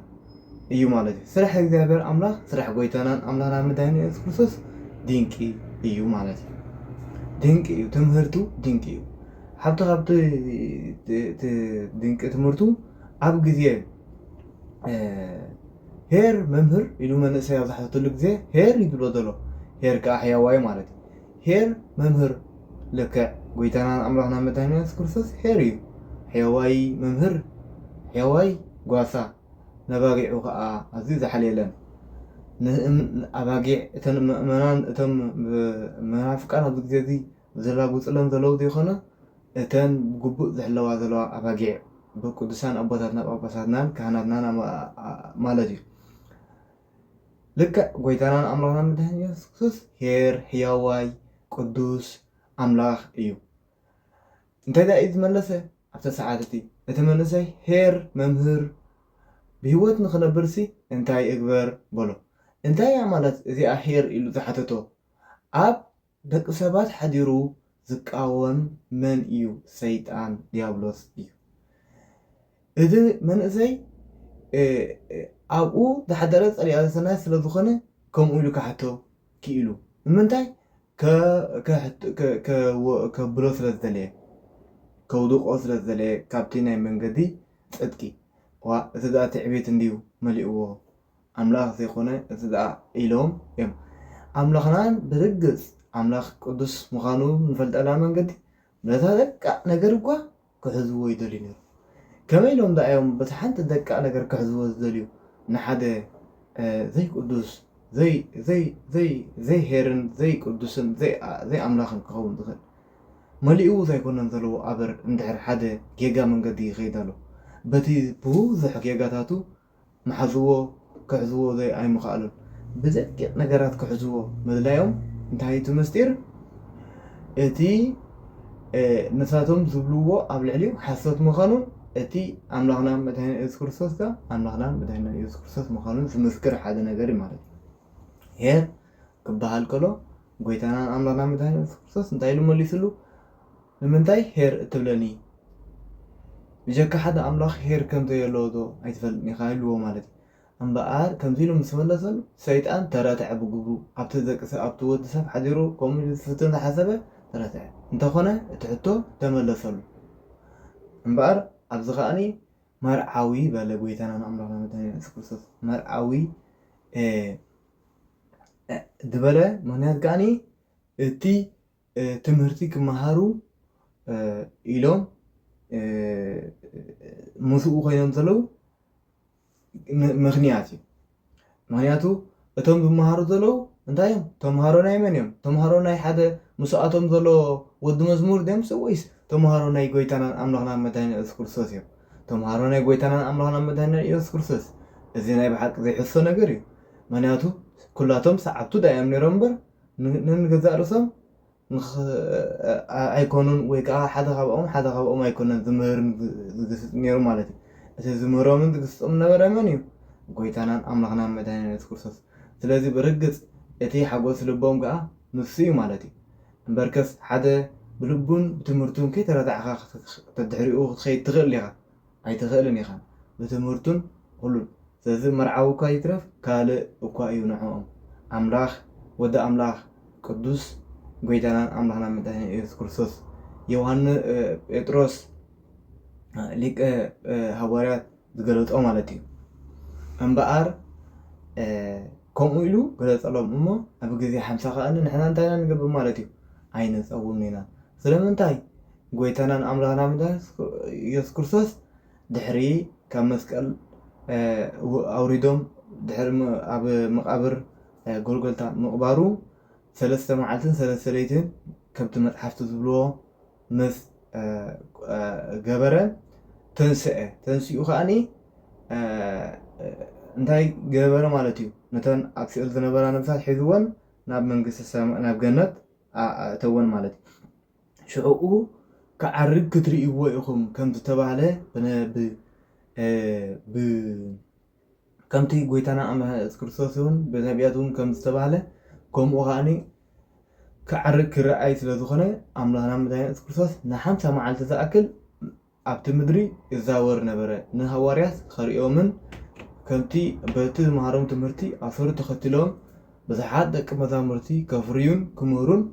እዩ ማለት እዩ ስራሕ እግዚኣብሔር ኣምላኽ ስራሕ ጎይታናን ኣምላኽና መድሃኒትና ኢየሱስ ክርስቶስ ድንቂ እዩ ማለት እዩ ድንቂ እዩ ትምህርቱ ድንቂ እዩ ካብቲ ድንቂ ትምህርቱ ኣብ ግዜ ሄር መምህር ኢሉ መንእሰይ ኣብ ዝሓተሉ ግዜ ሄር ይብሎ ዘሎ ሄር ከዓ ሕያዋይ ማለት እዩ ሄር መምህር ልክዕ ጎይታናን ኣምላኽና መድሃኒትና ኢየሱስ ክርስቶስ ሄር እዩ ሕያዋይ መምህር ሕያዋይ ጓሳ ነባጊዑ ከዓ ኣዝዩ ዝሓልየለን ኣባጊዕ እተን ምእመናን እቶም መናፍቃን ኣብዚ ግዜ እዚ ዘላጉፅለን ዘለው ዘይኮነ እተን ብግቡእ ዝሕለዋ ዘለዋ ኣባጊዕ ብቅዱሳን ኣቦታትና ጳጳሳትናን ካህናትናን ማለት እዩ ልክዕ ጎይታናን ኣምላኽና መድሃኒትና ኢየሱስ ክርስቶስ ሄር ሕያዋይ ቅዱስ ኣምላኽ እዩ እንታይ ዳ እዩ ዝመለሰ ኣብቲ ሰዓት እቲ መንእሰይ ሄር መምህር ብሂወት ንክነብርሲ እንታይ እግበር በሎ እንታይ እያ ማለት እዚኣ ሄር ኢሉ ዝሓተቶ ኣብ ደቂ ሰባት ሓዲሩ ዝቃወም መን እዩ ሰይጣን ዲያብሎስ እዩ እዚ መንእሰይ ኣብኡ ዝሓደረ ፀሊኣ ሰናይ ስለ ዝኾነ ከምኡ ኢሉ ክሓቶ ክኢሉ ንምንታይ ከብሎ ስለ ዝደለየ ከውድቆ ስለ ዝደለየ ካብቲ ናይ መንገዲ ፅድቂ እቲ ደኣ ትዕቤት እንድዩ መሊእዎ ኣምላኽ ዘይኮነ እቲ ደኣ ኢሎም እዮም ኣምላኽናን ብርግፅ ኣምላኽ ቅዱስ ምዃኑ ንፈልጠና መንገዲ ነታ ደቃቅ ነገር እኳ ክሕዝዎ ይደልዩ ነይሩ ከመይ ኢሎም ዳ እዮም በቲ ሓንቲ ደቃቅ ነገር ክሕዝዎ ዝደልዩ ንሓደ ዘይቅዱስ ዘይ ሄርን ዘይ ቅዱስን ዘይ ኣምላኽን ክኸውን ዝኽእል መሊእዎ ዘይኮነን ዘለዎ ኣበር እንድሕር ሓደ ጌጋ መንገዲ ይኸይድ ኣሎ በቲ ብዙሕ ጌጋታቱ መሓዝዎ ክሕዝዎ ዘይ ኣይምኽኣሉን ብደቂቕ ነገራት ክሕዝዎ ምድላዮም እንታይ እቲ ምስጢር እቲ ነሳቶም ዝብልዎ ኣብ ልዕሊኡ ሓሶት ምዃኑን እቲ ኣምላኽና መድሃኒትና ኢየሱስ ክርስቶስ ካ ኣምላኽና መድሃኒትና ኢየሱስ ክርስቶስ ምዃኑን ዝምስክር ሓደ ነገር እዩ ማለት እዩ ሄር ክበሃል ከሎ ጎይታናን ኣምላኽና መድሃኒትና ኢየሱስ ክርስቶስ እንታይ ኢሉ መሊሱሉ ንምንታይ ሄር እትብለኒ ብጀካ ሓደ ኣምላኽ ሄር ከምዘየለዎ ዶ ኣይትፈልጥን ኢኻ ኢልዎ ማለት እዩ እምበኣር ከምዚ ኢሉ ምስ መለሰሉ ሰይጣን ተረትዐ ብግብሩ ኣብቲ ወዲ ሰብ ሓዲሩ ከምኡ ኢሉ ዝፍትን ዝሓሰበ ተረትዐ እንተኾነ እቲ ሕቶ ተመለሰሉ እምበኣር ኣብዚ ከዓኒ መርዓዊ በለ ጎይታናን ኣምላኽና መድሃኒትና ኢየሱስ ክርስቶስ መርዓዊ ዝበለ ምክንያት ከዓኒ እቲ ትምህርቲ ክመሃሩ ኢሎም ምስኡ ኮይኖም ዘለው ምክንያት እዩ ምክንያቱ እቶም ዝመሃሩ ዘለው እንታይ እዮም ተምሃሮ ናይ መን እዮም ተምሃሮ ናይ ሓደ ምስኣቶም ዘሎ ወዲ መዝሙር ድምፂ ወይስ ተምሃሮ ናይ ጎይታናን ኣምላኽና መድሃኒትና ኢየሱስ ክርስቶስ እዮም ተምሃሮ ናይ ጎይታናን ኣምላኽና መድሃኒትና ኢየሱስ ክርስቶስ እዚ ናይ ብሓቂ ዘይሕሶ ነገር እዩ ምክንያቱ ኩላቶም ሰዓብቱ ዳዮም ነይሮም እምበር ንገዛእ ርእሶም ኣይኮኑን ወይ ከዓ ሓደ ካብኦም ኣይኮነን ዝምህርን ዝግስፅ ነይሩ ማለት እዩ እቲ ዝምህሮምን ዝግስፆም ነበረ መን እዩ ጎይታናን ኣምላኽናን መድሃኒትና ኢየሱስ ክርስቶስ ስለዚ ብርግፅ እቲ ሓጎስ ልቦም ከዓ ንሱ እዩ ማለት እዩ እምበርከስ ሓደ ብልቡን ብትምህርቱን ከይተረዳዕካ ተድሕሪኡ ክትኸይድ ትኽእል ኢኻ ኣይትኽእልን ኢኻ ብትምህርቱን ኩሉን ስለዚ መርዓዊ እኳ ይትረፍ ካልእ እኳ እዩ ንዕኦም ኣምላኽ ወዲ ኣምላኽ ቅዱስ ጎይታናን ኣምላኽና መድሃኒትና ኢየሱስ ክርስቶስ ጴጥሮስ ሊቀ ሃዋርያት ዝገለፆ ማለት እዩ እምበኣር ከምኡ ኢሉ ገለፀሎም እሞ ኣብ ግዜ 50 ከኣኒ ንሕና እንታይና ንገብር ማለት እዩ ኣይነፀውን ኢና ስለምንታይ ጎይታናን ኣምላኽና መድሃኒትና ኢየሱስ ክርስቶስ ድሕሪ ካብ መስቀል ኣውሪዶም ድሕሪ ኣብ መቃብር ጎልጎልታ ምቕባሩ 3 መዓልትን 3 ለይትን ከምቲ መፅሓፍቲ ዝብልዎ ምስ ገበረ ተንስኡ ከዓኒ እንታይ ገበረ ማለት እዩ ነተን ኣብ ሲኦል ዝነበራ ነብሳት ሒዝወን ናብ መንግስቲ ሰማይ ናብ ገነት ኣእተወን ማለት እዩ ሽዑኡ ክዓርግ ክትርእይዎ ኢኹም ከም ዝተባህለ ከምቲ ጎይታና ኣምላኽ ክርስቶስ እውን ብነቢያት እውን ከም ዝተባህለ ከምኡ ከዓኒ ክዓርግ ክረኣይ ስለ ዝኾነ ኣምላኽና መድሃኒት ክርስቶስ ን50 መዓልቲ ዝኣክል ኣብቲ ምድሪ ይዛወር ነበረ ንሃዋርያት ከሪኦምን ከምቲ በቲ ዝመሃሮም ትምህርቲ ኣሰሩ ተኸትሎም ብዙሓት ደቂ መዛሙርቲ ከፍርዩን ክምህሩን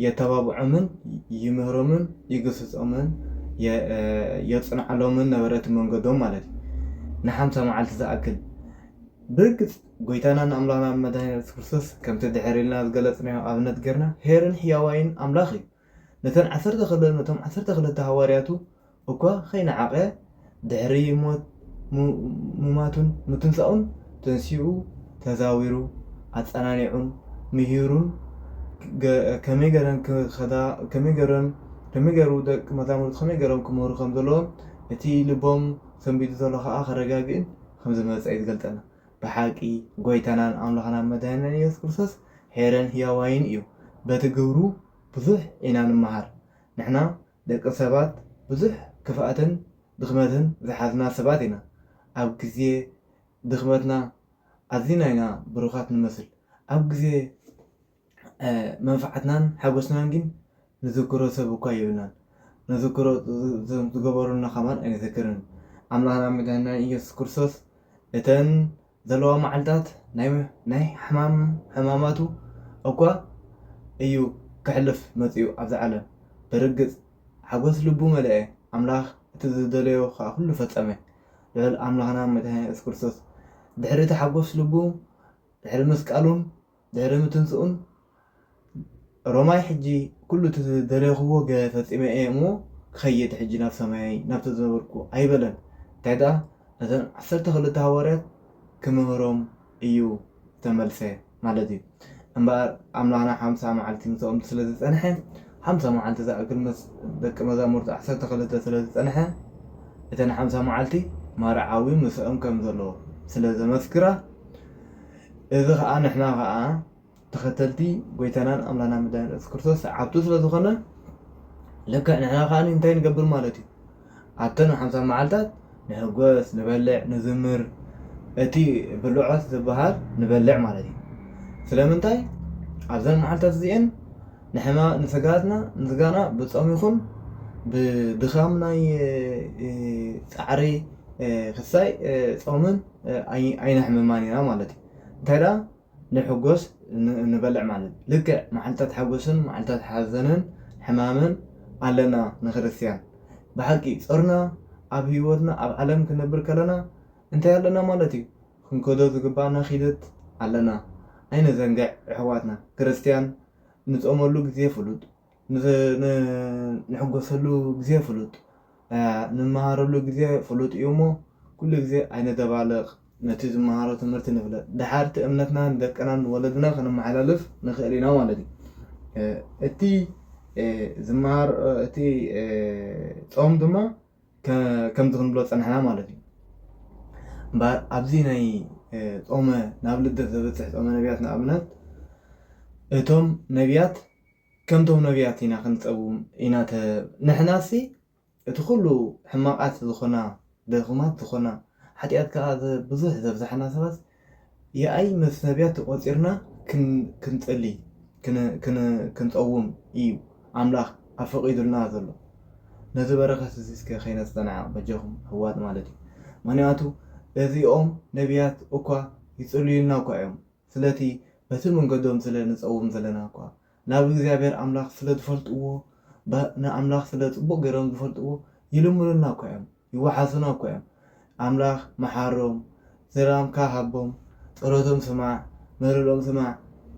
የተባብዖምን ይምህሮምን ይገስጾምን የጽንዓሎምን ነበረት መንገዶም ማለት እዩ ን50 መዓልቲ ዝኣክል ብርግጽ ጎይታናን ኣምላኽና መድሃኒት ክርስቶስ ከምቲ ድሕር ኢልና ዝገለጽናዮ ኣብነት ጌርና ሄርን ሕያዋይን ኣምላኽ እዩ ነቶም 12 ሃዋርያቱ እኳ ከይነዓቐ ድሕሪ ሞት ሙማቱን ምትንሳኡን ተንሲኡ ተዛዊሩ ኣጸናኒዑን ምሂሩን ከመይ ገይሩ ደቂ መዛሙርቱ ከመይ ገይሮም ክምህሩ ከም ዘለዎም እቲ ልቦም ሰንቢዱ ዘሎ ከዓ ከረጋግእን ከም ዝመፀ እዩ ዝገልጠና ብሓቂ ጎይታናን ኣምላኽና መድሃኒትና ኢየሱስ ክርስቶስ ሄረን ህያዋይን እዩ በቲ ግብሩ ብዙሕ ኢና ንመሃር ንሕና ደቂ ሰባት ብዙሕ ክፍኣትን ድኽመትን ዝሓዝና ሰባት ኢና ኣብ ግዜ ድኽመትና ኣዝና ኢና ብሩኻት ንመስል ኣብ ግዜ መንፋዓትናን ሓጎስናን ግን ንዝክሮ ሰብ እኳ የብልናን ንዝክሮ ዝገበሩልና ኸማን ኣይንዘክርን ኣምላኽና መድሃኒትና ኢየሱስ ክርስቶስ እተን ዘለዋ መዓልታት ናይ ሕማማቱ እኳ እዩ ክሕልፍ መፅኡ ኣብዛ ዓለም ብርግጽ ሓጎስ ልቡ መልአ ኣምላኽ እቲ ዝደለዮ ከዓ ኩሉ ፈጸመ ልዕል ኣምላኽና መድሃኒትና ኢየሱስ ክርስቶስ ድሕሪ እቲ ሓጎስ ልቡ ድሕሪ መስቃሉን ድሕሪ ምትንስኡን ሮማይ ሕጂ ኩሉ እቲ ዝደለይኽዎ ፈጺመ እየ እሞ ክኸይድ ሕጂ ናብ ሰማይ ናብቲ ዝነበርኩ ኣይበለን እንታይ ደኣ እተን 12 ሃዋርያት ክምህሮም እዩ ተመልሰ ማለት እዩ እምበር ኣምላኽና 50 መዓልቲ ምስኦም ስለ ዝጸንሐ 50 መዓልቲ ዝኣክል ደቂ መዛሙርቲ 12 ስለ ዝጸንሐ እተን 50 መዓልቲ መርዓዊ ምስኦም ከም ዘለዎ ስለ ዘመስክራ እዚ ከዓ ንሕና ከዓ ተኸተልቲ ጎይታናን ኣምላኽና መድሃኒትና ኢየሱስ ክርስቶስ ዓብቱ ስለ ዝኾነ ልክዕ ንሕና ከዓ እንታይ ንገብር ማለት እዩ ኣብተን 50 መዓልታት ንሕጎስ ንበልዕ ንዝምር እቲ ብልዖት ዝበሃል ንበልዕ ማለት እዩ ስለምንታይ ኣብዘን መዓልታት እዚአን ንሕማ ንስጋና ብፆም ይኹን ብድኻም ናይ ፃዕሪ ክሳይ ፆምን ኣይነሕምማን ኢና ማለት እዩ እንታይ ደኣ ንሕጎስ ንበልዕ ማለት እዩ ልክዕ መዓልታት ሓጎስን መዓልታት ሓዘንን ሕማምን ኣለና ንክርስቲያን ብሓቂ ፆርና ኣብ ሂወትና ኣብ ዓለም ክንነብር ከለና እንታይ ኣለና ማለት እዩ ክንከዶ ዝግባእና ኺደት ኣለና ኣይንዘንግዕ ኣሕዋትና ክርስቲያን ንፆመሉ ግዜ ፍሉጥ ንሕጎሰሉ ግዜ ፍሉጥ ንመሃረሉ ግዜ ፍሉጥ እዩ እሞ ኩሉ ግዜ ኣይነደባልቕ ነቲ ዝመሃሮ ትምህርቲ ንፍለጥ ድሓርቲ እምነትና ንደቅና ንወለድና ክንመሓላልፍ ንኽእል ኢና ማለት እዩ እቲ ዝመሃር እቲ ፆም ድማ ከምቲ ክንብሎ ፀንሕና ማለት እዩ እምበር ኣብዚ ናይ ፆመ ናብ ልደት ዘብፅሕ ፆመ ነቢያት ንኣብነት እቶም ነቢያት ከምቶም ነቢያት ኢና ክንፀውም ኢና ንሕናሲ እቲ ኩሉ ሕማቃት ዝኾና ደኹማት ዝኾና ሓጢኣት ከዓ ብዙሕ ዘብዛሕና ሰባት የኣይ ምስ ነቢያት ተቆፂርና ክንፀሊ ክንፀውም እዩ ኣምላኽ ኣፈቒዱልና ዘሎ ነዚ በረኸት እዚ እስከ ከይነፀናዕ በጀኹም ሕዋት ማለት እዩ ምክንያቱ እዚኦም ነቢያት እኳ ይፅልዩልና እኳ እዮም ስለቲ በቲ መንገዶም ስለ ንፀውም ዘለና እኳ ናብ እግዚኣብሔር ኣምላኽ ስለ ዝፈልጥዎ ንኣምላኽ ስለ ፅቡቅ ገይሮም ዝፈልጥዎ ይልምሉና እኳ እዮም ይወሓሱና እኳ እዮም ኣምላኽ መሓሮም ሰላምካ ሃቦም ፀሎቶም ስማዕ መለሎም ስማዕ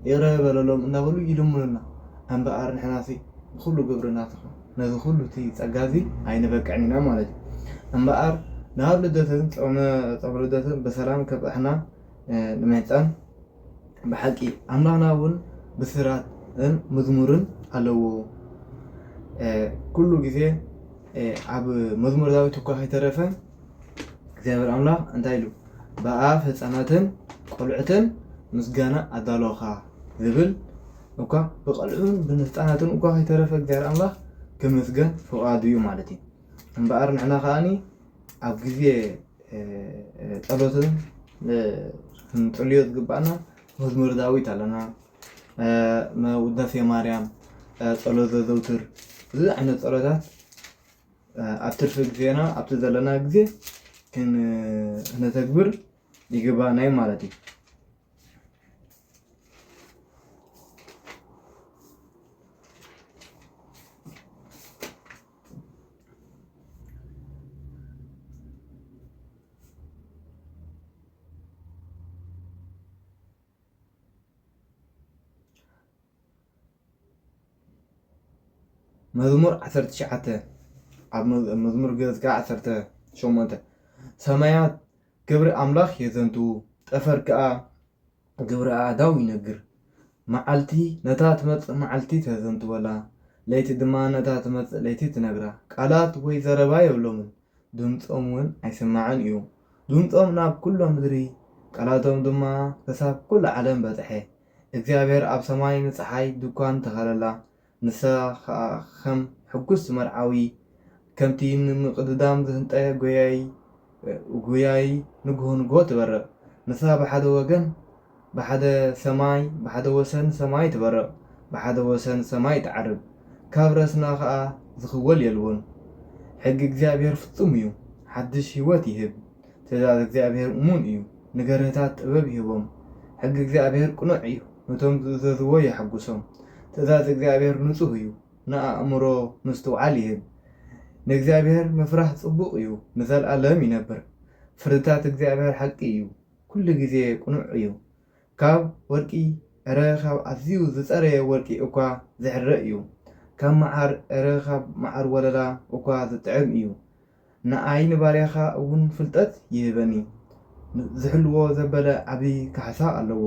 ይቕረ በለሎም እናበሉ ይልምሉና እምበኣር ንሕናሲ ኩሉ ግብርና ትኹን ነዚ ኩሉ እቲ ፀጋዚ ኣይንበቅዕን ኢና ማለት እዩ እምበኣር ናብ ልደትን ፆመ ልደትን ብሰላም ከብፅሕና ንምሕፃን ብሓቂ ኣምላኽና እውን ብስራትን መዝሙርን ኣለዎ ኩሉ ግዜ ኣብ መዝሙር ዳዊት እኳ ከይተረፈ እግዚኣብሔር ኣምላኽ እንታይ ኢሉ ብኣፍ ህፃናትን ቆልዑትን ምስጋና ኣዳለውኻ ዝብል እኳ ብቆልዑን ብህፃናትን እኳ ከይተረፈ እግዚኣብሔር ኣምላኽ ክምስገን ፍቓዱ እዩ ማለት እዩ እምበኣር ንሕና ከዓኒ ኣብ ግዜ ጸሎትን ክንፅልዮ ዝግባአና መዝሙር ዳዊት ኣለና፣ ውዳሴ ማርያም፣ ጸሎት ዘዘውትር እዚ ዓይነት ጸሎታት ኣብ ትርፊ ግዜና ኣብቲ ዘለና ግዜ ክነተግብር ይግባአናይ ማለት እዩ። መዝሙር 19 ኣብ መዝሙር ገጽካ 18 ሰማያት ግብሪ ኣምላኽ የዘንቱ ጠፈር ከዓ ግብሪ ኣእዳው ይነግር። መዓልቲ ነታ ትመጽእ መዓልቲ ተዘንትወላ፣ ለይቲ ድማ ነታ ትመጽእ ለይቲ ትነግራ። ቃላት ወይ ዘረባ የብሎምን፣ ድምፆም እውን ኣይስማዕን እዩ። ድምፆም ናብ ኩሎም ምድሪ፣ ቃላቶም ድማ ክሳብ ኩሉ ዓለም በጽሐ። እግዚኣብሔር ኣብ ሰማይ ንፀሓይ ድኳን ተኸለላ፣ ንሳ ከዓ ከም ሕጉስ መርዓዊ ከምቲ ንምቕድዳም ዝህንጠየ ጎያይ ንግሆ ትበርቕ። ንሳ ብሓደ ወገን ብሓደ ወሰን ሰማይ ትበርቕ፣ ብሓደ ወሰን ሰማይ ትዓርብ። ካብ ረስና ከዓ ዝኽወል የልዎን። ሕጊ እግዚኣብሔር ፍጹም እዩ፣ ሓድሽ ህይወት ይህብ። ትእዛዝ እግዚአብሔር እሙን እዩ፣ ንገርህታት ጥበብ ይህቦም። ሕጊ እግዚአብሔር ቅኑዕ እዩ፣ ነቶም ዝእዘዝዎ የሐጉሶም። ትእዛዝ እግዚአብሔር ንጹህ እዩ፣ ንኣእምሮ ምስትውዓል ይህብ። ንእግዚአብሔር ምፍራሕ ጽቡቕ እዩ፣ ንዘለኣለም ይነብር። ፍርድታት እግዚአብሔር ሓቂ እዩ፣ ኩሉ ግዜ ቅኑዕ እዩ። ካብ ወርቂ ዕረ ካብ ኣዝዩ ዝጸረየ ወርቂ እኳ ዝሕረእ እዩ። ካብ መዓር ዕረ ካብ መዓር ወለላ እኳ ዝጥዕም እዩ። ንዓይኒ ባርያኻ እውን ፍልጠት ይህበኒ። ዝሕልዎ ዘበለ ዓብይ ካሕሳ ኣለዎ፣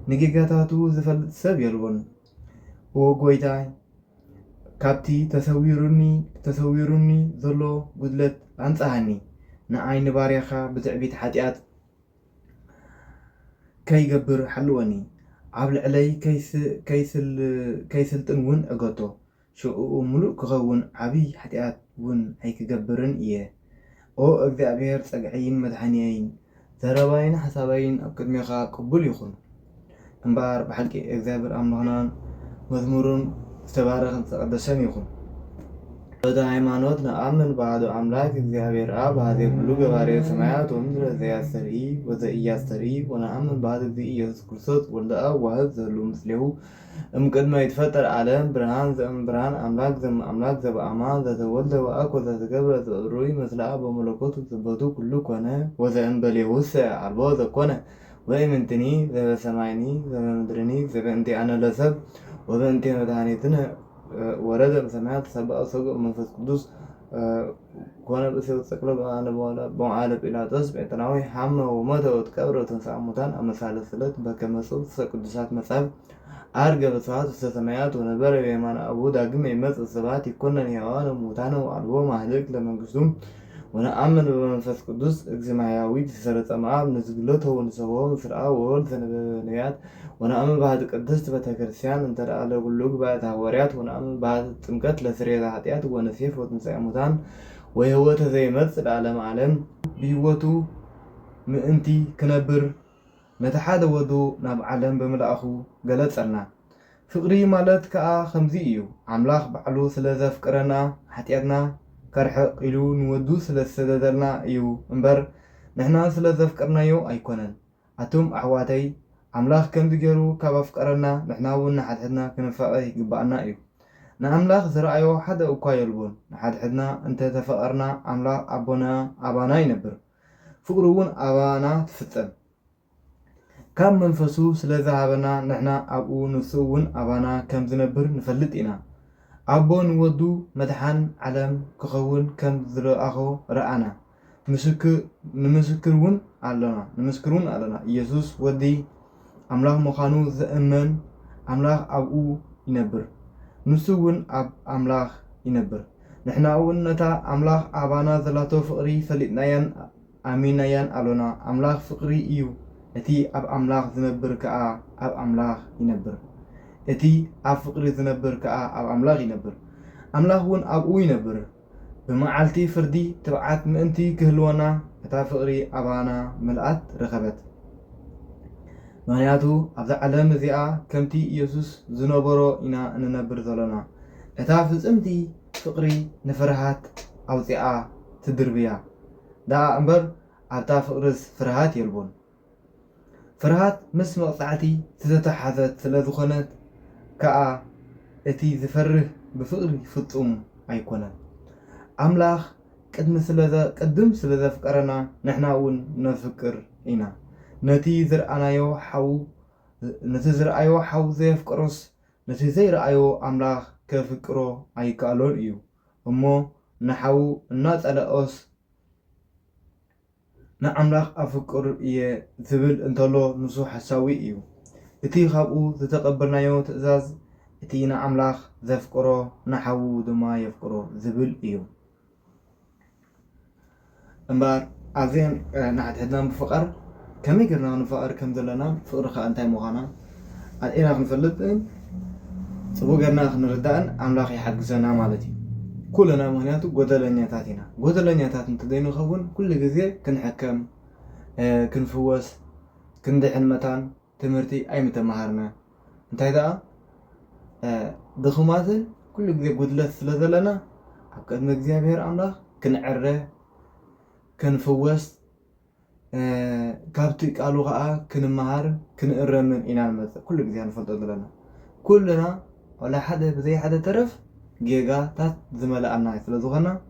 ንጌጋታቱ ዝፈልጥ ሰብ የልዎን። ኦ ጎይታይ ካብቲ ተሰዊሩኒ ዘሎ ጉድለት ኣንጻሃኒ። ንዓይኒ ባርያኻ ብትዕቢት ሓጢኣት ከይገብር ሓልወኒ። ኣብ ልዕለይ ከይስልጥን እውን ዕገቶ። ሽዑኡ ሙሉእ ክኸውን ዓብይ ሓጢኣት እውን ኣይክገብርን እየ። ኦ እግዚኣብሔር ጸግዐይን መድሓኒየይን፣ ዘረባይን ሓሳበይን ኣብ ቅድሜኻ ቅቡል ይኹን እምበር ብሓቂ እግዚኣብሔር ኣምላኽናን መዝሙሩን ዝተባረኸን ዝተቐደሰን ይኹን። ወደ ሃይማኖት ነአምን በአሐዱ አምላክ እግዚአብሔር አብ አሐዜ ኩሉ ገባሬ ሰማያት ወምድር ዘያስተርኢ ወዘኢያስተርኢ ወነአምን በአሐዱ እግዚእ ኢየሱስ ክርስቶስ ወልደ አብ ዋህድ ዘሉ ምስሌሁ እምቅድመ ይትፈጠር ዓለም ብርሃን ዘእምብርሃን አምላክ ዘእምአምላክ ዘበአማን ዘተወልደ ወአኮ ዘተገብረ ዘእሩይ ምስለ አብ በመለኮቱ ዘበቱ ኩሉ ኮነ ወዘእምበሌሁሰ አልቦ ዘኮነ ወእምንትኒ ዘበሰማይኒ ዘበምድርኒ ዘበእንቲአነ ለሰብ ወበእንቴ መድኃኒትነ ወረደ በሰማያት ሰብአ ሰገእ መንፈስ ቅዱስ ኮነ ብእሴው ተሰቅለ በመዓለ ጲላጦስ ጴጥራዊ ሓመ ወሞተ ወተቀብረ ወተንሥአ እሙታን አመሳለ ስለት በከመ ጽሑፍ ቅዱሳት መጽሐፍ አርገ በስብሐት ውስተ ሰማያት ወነበረ በየማነ አቡሁ ዳግመ ይመጽእ ስብሐት ይኰነን ሕያዋነ ወሙታነ ወአልቦ ማህልቅ ለመንግሥቱ ወነአምን በመንፈስ ቅዱስ እግዚእማሕያዊት ዘሰረጸ እምአብ ንዝግለቶ ወንሰብሖ ምስለ አብ ወወልድ ዘነበበ ነቢያት ወነአምን በአሐቲ ቅድስት ቤተክርስቲያን እንተ ለዓለ ኩሉ ጉባኤተ ሐዋርያት ወነአምን በአሐቲ ጥምቀት ለስርየተ ኃጢአት ወነሴፍ ወትንሣኤ እሙታን ወሕይወተ ዘይመጽእ ለዓለመ ዓለም። ብሕይወቱ ምእንቲ ክነብር ነቲ ሓደ ወዱ ናብ ዓለም ብምልኣኹ ገለጸልና። ፍቕሪ ማለት ከዓ ከምዚ እዩ። ኣምላኽ ባዕሉ ስለ ዘፍቅረና ሓጢአትና ከርሕቕ ኢሉ ንወዱ ስለ ዝተደልና እዩ እምበር ንሕና ስለ ዘፍቅርናዮ ኣይኮነን። ኣቶም ኣሕዋተይ ኣምላኽ ከምዚ ገይሩ ካብ ኣፍቀረና ንሕና እውን ንሓድሕድና ክንፋቐር ይግባአና እዩ። ንኣምላኽ ዝረኣዮ ሓደ እኳ የልቦን። ንሓድሕድና እንተተፈቐርና ኣምላኽ ኣባና ይነብር፣ ፍቅሩ እውን ኣባና ትፍጸም። ካብ መንፈሱ ስለ ዝሃበና ንሕና ኣብኡ ንሱ እውን ኣባና ከም ዝነብር ንፈልጥ ኢና። ኣቦ ንወዱ መድሓን ዓለም ክኸውን ከም ዝለኣኾ ረኣና፣ ንምስክር እውን ኣለና። ኢየሱስ ወዲ ኣምላኽ ምዃኑ ዘእመን ኣምላኽ ኣብኡ ይነብር፣ ንሱ እውን ኣብ ኣምላኽ ይነብር። ንሕና እውን ነታ ኣምላኽ ኣባና ዘላቶ ፍቕሪ ፈሊጥናያን ኣሚንናያን ኣሎና። ኣምላኽ ፍቕሪ እዩ። እቲ ኣብ ኣምላኽ ዝነብር ከዓ ኣብ ኣምላኽ ይነብር፣ እቲ ኣብ ፍቕሪ ዝነብር ከዓ ኣብ ኣምላኽ ይነብር፣ ኣምላኽ እውን ኣብኡ ይነብር። بمعالتي فردي تبعت مأنتي كهلونا اتا فقري أبانا ملأت رخبت مهنياتو أبدا علم زياء كمتي يسوس زنوبرو إنا ننبر ذلنا اتا فزمتي فقري نفرهات أو زياء تدربيا دا أمبر أبدا فقرز فرهات يلبون فرهات مس مقطعتي تتحذت سلذخنت كأ اتي زفره بفقري فطوم أيكونا أملاخ قدم سلذا فكرنا نحنا ون نفكر إنا نتي زرعنايو حو نتي زرعيو حو زي فكروس نتي زي رأيو أملاخ كفكرو أيكالون إيو أمو نحو الناس على أوس نأملاخ أفكر إيه ذبل انتلو نسو حساوي إيو اتي خابو تتقبلنايو تأزاز اتي نأملاخ زفكرو نحو دما يفكرو ذبل إيو أمبار عزين نحن حدنا بفقر كم يقرنا نفقر كم دلنا فقر خا أنتي مغانا إنا نفلت سبو قرنا نردان أملاخ يحجزنا مالتي كلنا مهنياتو قدلنياتاتنا قدلنياتاتنا تدينو خون كل جزء كنحكم كنفوس كندحن متان تمرتي أي متمهرنا انتي دا دخماتن كل جزء قدلت سلذلنا عقد مجزيا بير أملاخ كنعره كنفوس كابتي قالوا غا كنمهار كنقرمن إنا المثل كل جزء نفلت لنا كلنا ولا حدا بزي حدا ترف جيجا تات زملاء الناس لذوقنا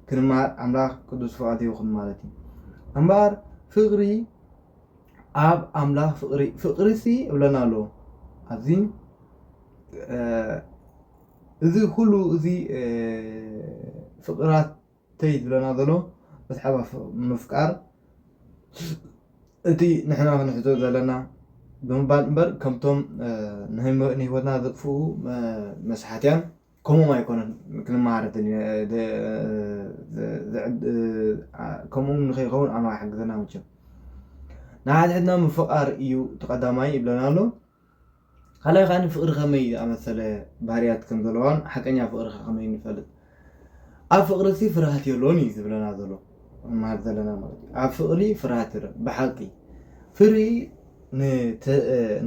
كنمهار أملاخ قدوس فؤادي وخم مالتي أمبار فقري أب أملاخ فقري سي ولنا له عظيم إذا كله ذي فقرات تيد لنا ذلو بس حابة مفكار أتي نحنا نحتاج لنا بمبار كمتم نهودنا ذفو مسحتين كم ما يكون كنا ما عرفت كم نخيرون أنا حق ذنا وجه نعاد عندنا مفكر إيو تقدمي بلنا له خلي خاني فقر خمي مثلا باريات كم دلوان حكينا فقر خمي نفلت أفقر سي فرهات يلوني زبلنا ذلو ما هذلنا مرتي أفقري فرهات بحقي فري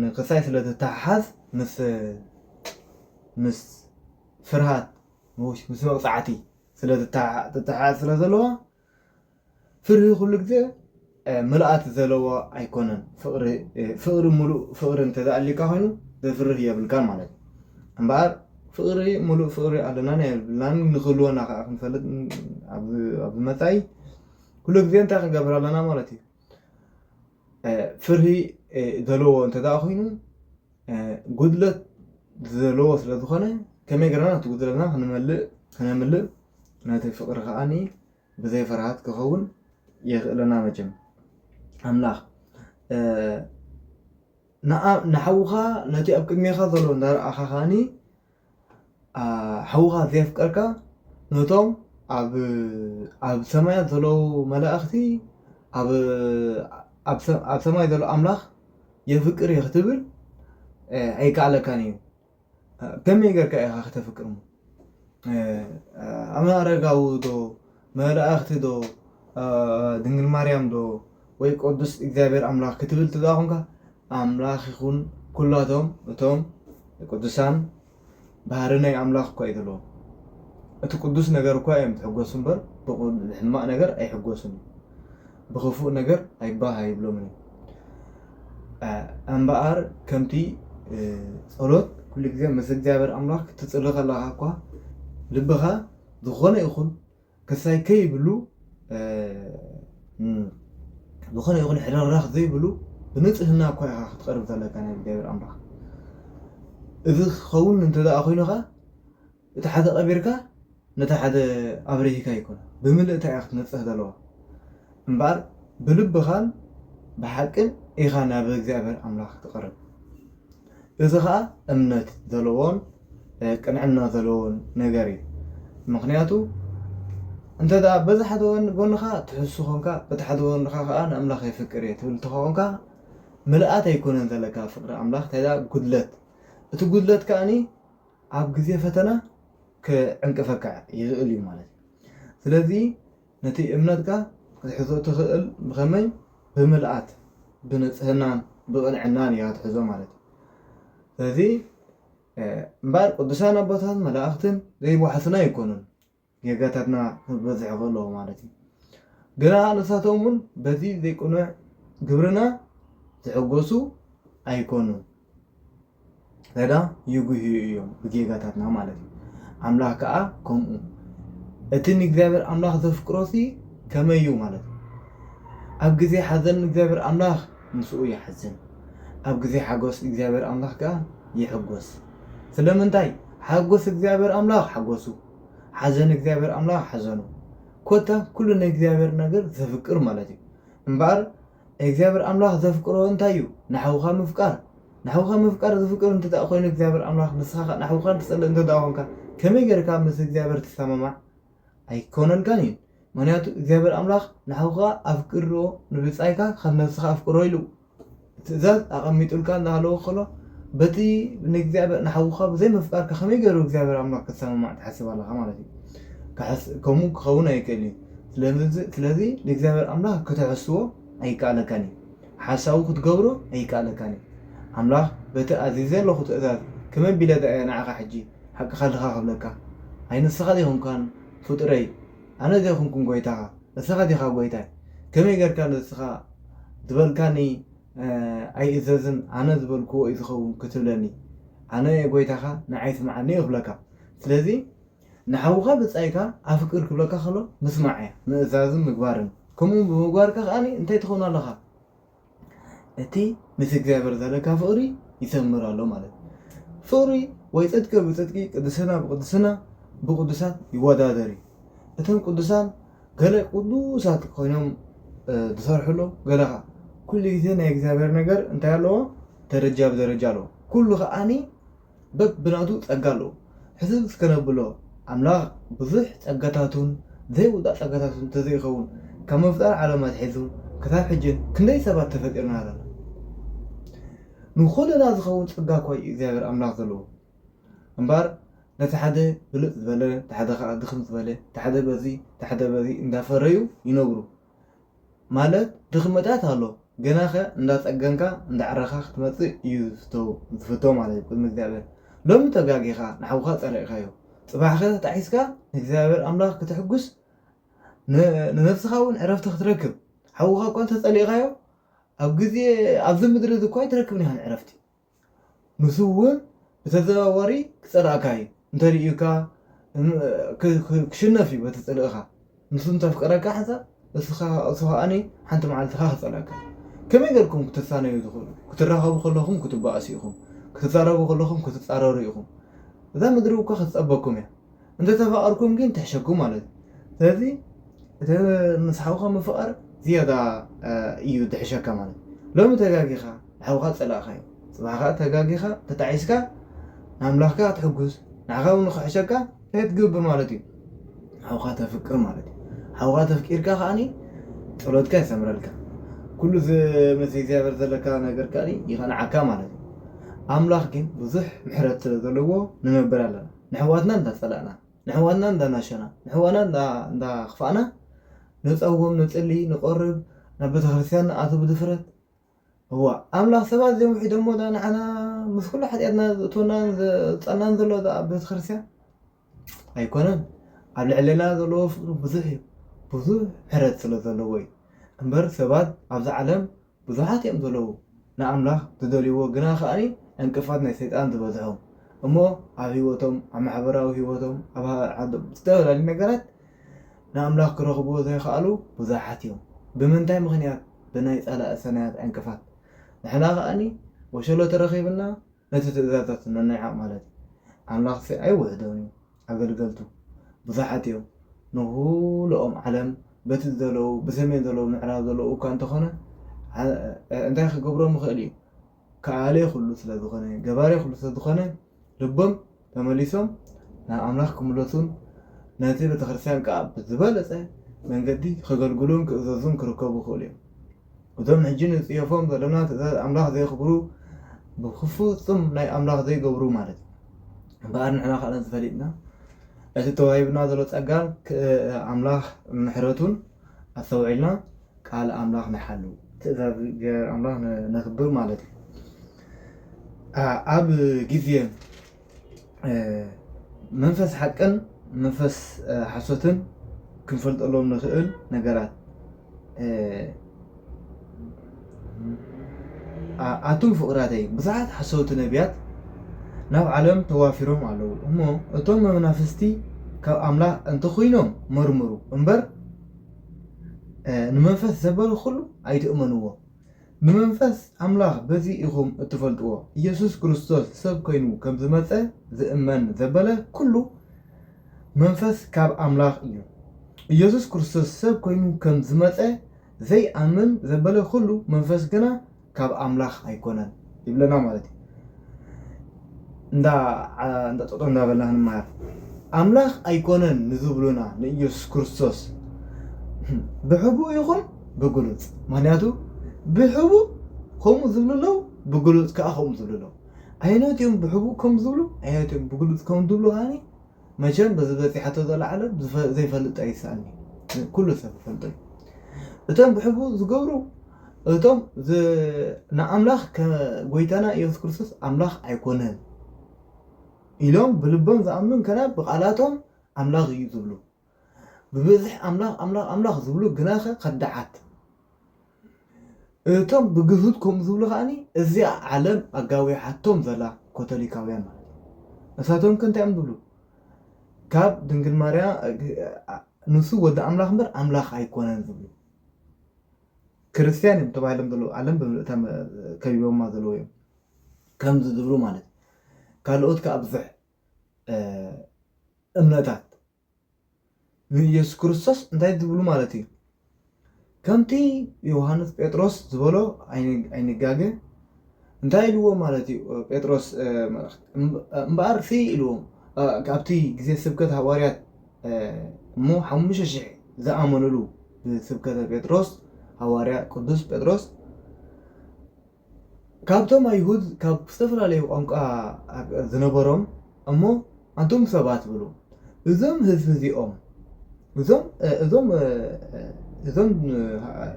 نقصايس لتتحذ مس فرهات موش مس مقطعتي تتحذ سلازلوا فري كل كذا ملأت زلوا أيقونن فقر ملو فقر انت ذا اللي كهينو ذا فري بالكان مالك أمبار فقري ملو فقري على لان نخلونا خا نفلت عبد متاي كل كذا انت قبر لنا مالتي فري دلو انت دا خوينو قدلت دلو سلازخونه كما يقرنا تقدلنا خنملئ ناتي فقر خاني بزي فرحات كخون يخلنا مجم أملاخ نحوها ناتي أبكميخا دلو نار أخاني حوها زي فكركا نوتهم أب سمايا دلو ملائختي أب سمايا دلو أملاخ يفكر يختبر أي كعلى كانيو كم يقدر كأي أخت فكرهم أما رجعوا دو ملائختي دو دنجل مريم دو ويقدس إجابر أملاخ كتبل تداهمك أملاخ يكون كلهم وتهم قدسان بهرنا أملاخ كويدلو أتقدس نجار كويم تحجوسن بر بقول الحماء نجار أي حجوسن بخفوق نجار أي باها يبلومني أم بقار كمتي صلوت كل جزء مسجد جابر أملاخ تتصلق الله أقوى لبها دخانة يخون كساي كي بلو دخانة يخون حرار راخ زي بلو بنص هنا أقوى تقرب ذلك أنا جابر أملاخ إذا خون أنت ذا أخوينها تحت أمريكا نتحت أمريكا يكون بملء تعيق نصه دلوا مبار بلب خان بحكم إخانا بجابر أملاخ تقرب إذا خا أمنت دلوون كان عنا دلوون نجاري مقنعته أنت ذا بزحدون قلنا تحسوا خونك بتحدون خا أنا أملاخ يفكريه تقول تخونك ملأت يكون ذلك فكرة أملاخ هذا قدلت تقدلت كأني عب جزية فتنا كعنك فكع يغلي مالك ስለዚህ ነቲ እምነትካ ክትሕዞ ትኽእል ብኸመይ ብምልኣት ብንጽህናን ብቕንዕናን እያ ክትሕዞ ማለት እዩ ስለዚ እምበር ቅዱሳን ኣቦታት መላእኽትን ዘይወሓስና ኣይኮኑን ጌጋታትና ክበዝሕ ከለዎ ማለት እዩ ግና ንሳቶም እውን በዚ ዘይቁኑዕ ግብርና ዝሕጎሱ ኣይኮኑን ለዳ ይጉህዩ እዮም ብጌጋታትና ማለት እዩ ኣምላኽ ከዓ ከምኡ እቲ ንእግዚኣብሔር ኣምላኽ ዘፍቅሮሲ ከመይ እዩ ማለት እዩ ኣብ ግዜ ሓዘን እግዚኣብሔር ኣምላኽ ምስኡ ይሓዝን ኣብ ግዜ ሓጎስ እግዚኣብሔር ኣምላኽ ከዓ ይሕጎስ ስለምንታይ ሓጎስ እግዚኣብሔር ኣምላኽ ሓጎሱ ሓዘን እግዚኣብሔር ኣምላኽ ሓዘኑ ኮታ ኩሉ ናይ እግዚኣብሔር ነገር ዘፍቅር ማለት እዩ እምበር እግዚኣብሔር ኣምላኽ ዘፍቅሮ እንታይ እዩ ንሓውኻ ምፍቃር ንሓውኻ ምፍቃር ዝፍቅር እንትዳእ ኮይኑ እግዚኣብሔር ኣምላኽ ንስኻ ንሓውኻ ትጸልእ እንትዳእ ኮንካ ከመይ ጌርካ ምስ እግዚኣብሔር ትሰማማዕ ኣይኮነልካን እዩ ምክንያቱ እግዚኣብሔር ኣምላኽ ንሓውኻ ኣፍቅሮ ንብፃይካ ካብ ነፍስኻ ኣፍቅሮ ኢሉ ትእዛዝ ኣቐሚጡልካ እንዳሃለዎ ከሎ በቲ ንእግዚኣብሔር ንሓውኻ ብዘይ ምፍቃርካ ከመይ ገይሩ እግዚኣብሔር ኣምላኽ ክትሰማማዕ ትሓስብ ኣለኻ ማለት እዩ ከምኡ ክኸውን ኣይክእል እዩ ስለዚ ንእግዚኣብሔር ኣምላኽ ክትሕስቦ ኣይከኣለካን እዩ ሓሳቡ ክትገብሮ ኣይከኣለካን እዩ ኣምላኽ በቲ ኣዚዘ ኣለኹ ትእዛዝ ከመይ ቢለ ዳእየ ንዓኻ ሕጂ ሓቂኻ ልኻ ክብለካ ኣይ ንስኻ ዲኹምካን ፍጡረይ ኣነ ዘይኹንኩን ጎይታኻ ንስኻ ዲኻ ጎይታይ ከመይ ጌርካ ንስኻ ዝበልካኒ ኣይእዘዝን ኣነ ዝበልክዎ እዩ ዝኸውን ክትብለኒ ኣነ ጎይታኻ ንዓይ ስማዓኒ ይኽብለካ ስለዚ ንሓውኻ ብፃይካ ኣፍቅር ክብለካ ከሎ ምስማዕ እያ ምእዛዝን ምግባርን ከምኡ ብምግባርካ ከዓኒ እንታይ ትኸውን ኣለኻ እቲ ምስ እግዚኣብሔር ዘለካ ፍቕሪ ይሰምር ኣሎ ማለት እዩ ፍቕሪ ወይ ጽድቂ ብጽድቂ ቅድስና ብቅድስና ብቅዱሳት ይወዳደር እዩ እቶም ቅዱሳን ገለ ቅዱሳት ኮይኖም ዝሰርሕሎ ገለኻ ኩሉ ግዜ ናይ እግዚኣብሔር ነገር እንታይ ኣለዎ ደረጃ ብደረጃ ኣለዎ ኩሉ ከዓኒ በብናቱ ፀጋ ኣለዎ ሕዚ ዝከነብሎ ኣምላኽ ብዙሕ ፀጋታቱን ዘይውዳእ ፀጋታቱን እንተዘይኸውን ካብ መፍጠር ዓለማት ሒዙ ክሳብ ሕጅን ክንደይ ሰባት ተፈጢርና ኣለና ንኩልና ዝኸውን ፀጋ እኳ እዩ እግዚኣብሔር ኣምላኽ ዘለዎ እምበር ነቲ ሓደ ብልፅ ዝበለ እቲ ሓደ ከዓ ድኽም ዝበለ እቲ ሓደ በዚ እቲ ሓደ በዚ እንዳፈረዩ ይነብሩ ማለት ድኽመታት ኣሎ ገና ኸ እንዳፀገንካ እንዳዓረኻ ክትመፅእ እዩ ዝፍቶ ማለት እዩ ቅድሚ እግዚኣብሔር ሎሚ ተጋጊኻ ንሓውኻ ፀሪቕካዮ ፅባሕ ኸ ተጣሒስካ ንእግዚኣብሔር ኣምላኽ ክትሕጉስ ንነፍስኻ እውን ዕረፍቲ ክትረክብ ሓውኻ እኳ እንተፀሊቕካዮ ኣብ ግዜ ኣብዚ ምድሪ እዚ እኳ ይትረክብን ኢኻ ዕረፍቲ ንሱ እውን ብተዘዋዋሪ ክፀላእካ እዩ እንተሪእዩካ ክሽነፍ እዩ በቲ ፀልእኻ ንሱ እንተፍቀረካ ሓንሳብ እስኻ ከዓኒ ሓንቲ መዓልትኻ ክፀላእካ ከመይ ጌርኩም ክትሳነዩ ትኽእሉ ክትራኸቡ ከለኹም ክትበኣሱ ኢኹም ክትዛረቡ ከለኹም ክትፃረሩ ኢኹም እዛ ምድሪ እኳ ክትፀበኩም እያ እንተተፋቐርኩም ግን ትሕሸኩም ማለት እዩ ስለዚ እቲ ምስ ሓውኻ ምፍቃር ዝያዳ እዩ ትሕሸካ ማለት እዩ ሎሚ ተጋጊኻ ንሓውኻ ፀላእኻዮ ፅባሕኻ ተጋጊኻ ተጣዒስካ ንኣምላኽካ ትሕጉስ ንዓኻ እውን ንክሕሸካ እንታይ ትገብር ማለት እዩ ሓውኻ ተፍቅር ማለት እዩ ሓውኻ ተፍቂርካ ከዓኒ ፀሎትካ ይሰምረልካ ኩሉ ምስ እግዚኣብሔር ዘለካ ነገር ከዓኒ ይኸንዓካ ማለት እዩ ኣምላኽ ግን ብዙሕ ምሕረት ስለ ዘለዎ ንነብር ኣለና ንሕዋትና እንዳፀላእና ንሕዋትና እንዳናሸና ንሕዋና እንዳኽፋእና ንፀውም ንፅሊ ንቆርብ ናብ ቤተክርስትያን ንኣቱ ብድፍረት እዋ ኣምላኽ ሰባት ዘምውሒዶሞ ንዓና ምስ ኩሉ ሓጢኣትና ዝእትወናን ዝፀልናን ዘሎ ኣብ ቤተክርስትያን ኣይኮነን ኣብ ልዕልና ዘለዎ ፍቅሪ ብዙሕ እዩ ብዙሕ ምሕረት ስለ ዘለዎ እዩ እምበር ሰባት ኣብዚ ዓለም ብዙሓት እዮም ዘለዉ ንኣምላኽ ዝደልይዎ ግና ከዓኒ ዕንቅፋት ናይ ሰይጣን ዝበዝሖም እሞ ኣብ ሂወቶም ኣብ ማሕበራዊ ሂወቶም ኣብ ዝተፈላለዩ ነገራት ንኣምላኽ ክረኽብዎ ዘይከኣሉ ብዙሓት እዮም ብምንታይ ምክንያት ብናይ ፀላእ ሰናያት ዕንቅፋት ንሕና ከዓኒ ወሸሎ ተረኺብና ነቲ ትእዛዛት ነናይዓቕ ማለት እዩ ኣምላኽ ኣይውሕዶን እዩ ኣገልገልቱ ብዙሓት እዮም ንኩሎም ዓለም በቲ ዘለዉ ብሰሜን ዘለዉ ምዕራብ ዘለዉ እኳ እንተኾነ እንታይ ክገብሮም ይኽእል እዩ ከኣለይ ኩሉ ስለ ዝኾነ ገባሬ ኩሉ ስለ ዝኾነ ልቦም ተመሊሶም ናብ ኣምላኽ ክምለሱን ነቲ ቤተክርስትያን ከዓ ብዝበለፀ መንገዲ ከገልግሉን ክእዘዙን ክርከቡ ይኽእሉ እዮም እዞም ሕጂ ንፅየፎም ዘለና ትእዛዝ ኣምላኽ ዘይኽብሩ ብፍፁም ናይ ኣምላኽ ዘይገብሩ ማለት እዩ እምበኣር ንሕና ከዓ ዝፈሊጥና أتتوهيبنا ذلو تأقان أملاخ محرتون أثوعلنا قال أملاخ نحلو تأذى أملاخ نخبر مالتي أب جزيان منفس حقا منفس حسوتن كنفلت اللهم نخيل نقرات أتون فقراتي بزعات حسوت نبيات ناو عالم توافرهم علو همو أتون منافستي كاب أملاح أنت خوينهم مرمرو انبر نمنفس زبالو خلو أي تأمنوه نمنفس أملاح بزي إخوم اتفلتوه يسوس كريستوس سب كينو كم زمتة زئمن زبالة كله منفس كاب أملاح إيو يسوس كريستوس سب كينو كم زمتة زي أمن زبالة خلو منفس جنا كاب أملاح أيقونن يبلنا مالتي እንዳ ጦጦ እንዳበላህን ማር አምላኽ ኣይኮነን ንዝብሉና ንኢየሱስ ክርስቶስ ብሕቡ ይኹን ብግሉፅ ምክንያቱ ብሕቡ ከምኡ ዝብሉለው ብግሉፅ ከዓ ከምኡ ዝብሉለው ዓይነት እዮም ብሕቡ ከም ዝብሉ ዓይነት እዮም ብግሉፅ ከም ዝብሉ ኸዓኒ መቸም በዚ በፂሓቶ ዘሎ ዓለም ዘይፈልጥ ኣይስኣልኒ ኩሉ ሰብ ይፈልጦ እቶም ብሕቡ ዝገብሩ እቶም ንኣምላኽ ጎይታና ኢየሱስ ክርስቶስ ኣምላኽ ኣይኮነን ኢሎም ብልቦም ዝኣምን ከና ብቃላቶም ኣምላኽ እዩ ዝብሉ ብብዝሕ ኣምላኽ ዝብሉ ግናኸ ከዳዓት እቶም ብግሁድ ከምኡ ዝብሉ ከዓኒ እዚኣ ዓለም ኣጋዊሓቶም ዘላ ካቶሊካውያን ማለት ንሳቶም ከ እንታይ እዮም ዝብሉ ካብ ድንግል ማርያም ንሱ ወዲ ኣምላኽ እምበር ኣምላኽ ኣይኮነን ዝብሉ ክርስቲያን እዮም ተባሂሎም ዘለዉ ዓለም ብምልእታ ከቢቦማ ዘለዉ እዮም ከምዚ ዝብሉ ማለት ካልኦት ከዓ ብዙሕ እምነታት ንኢየሱስ ክርስቶስ እንታይ ዝብሉ ማለት እዩ ከምቲ ዮሃንስ ጴጥሮስ ዝበሎ ኣይንጋገ እንታይ ኢልዎ ማለት እዩ ጴጥሮስ እምበኣር ሲ ኢልዎም ካብቲ ግዜ ስብከት ሃዋርያት እሞ 5,000 ዝኣመንሉ ብስብከተ ጴጥሮስ ሃዋርያ ቅዱስ ጴጥሮስ ካብቶም ኣይሁድ ካብ ዝተፈላለዩ ቋንቋ ዝነበሮም እሞ አንቶም ሰባት ብሎ እዞም ህዝቢ እዚኦም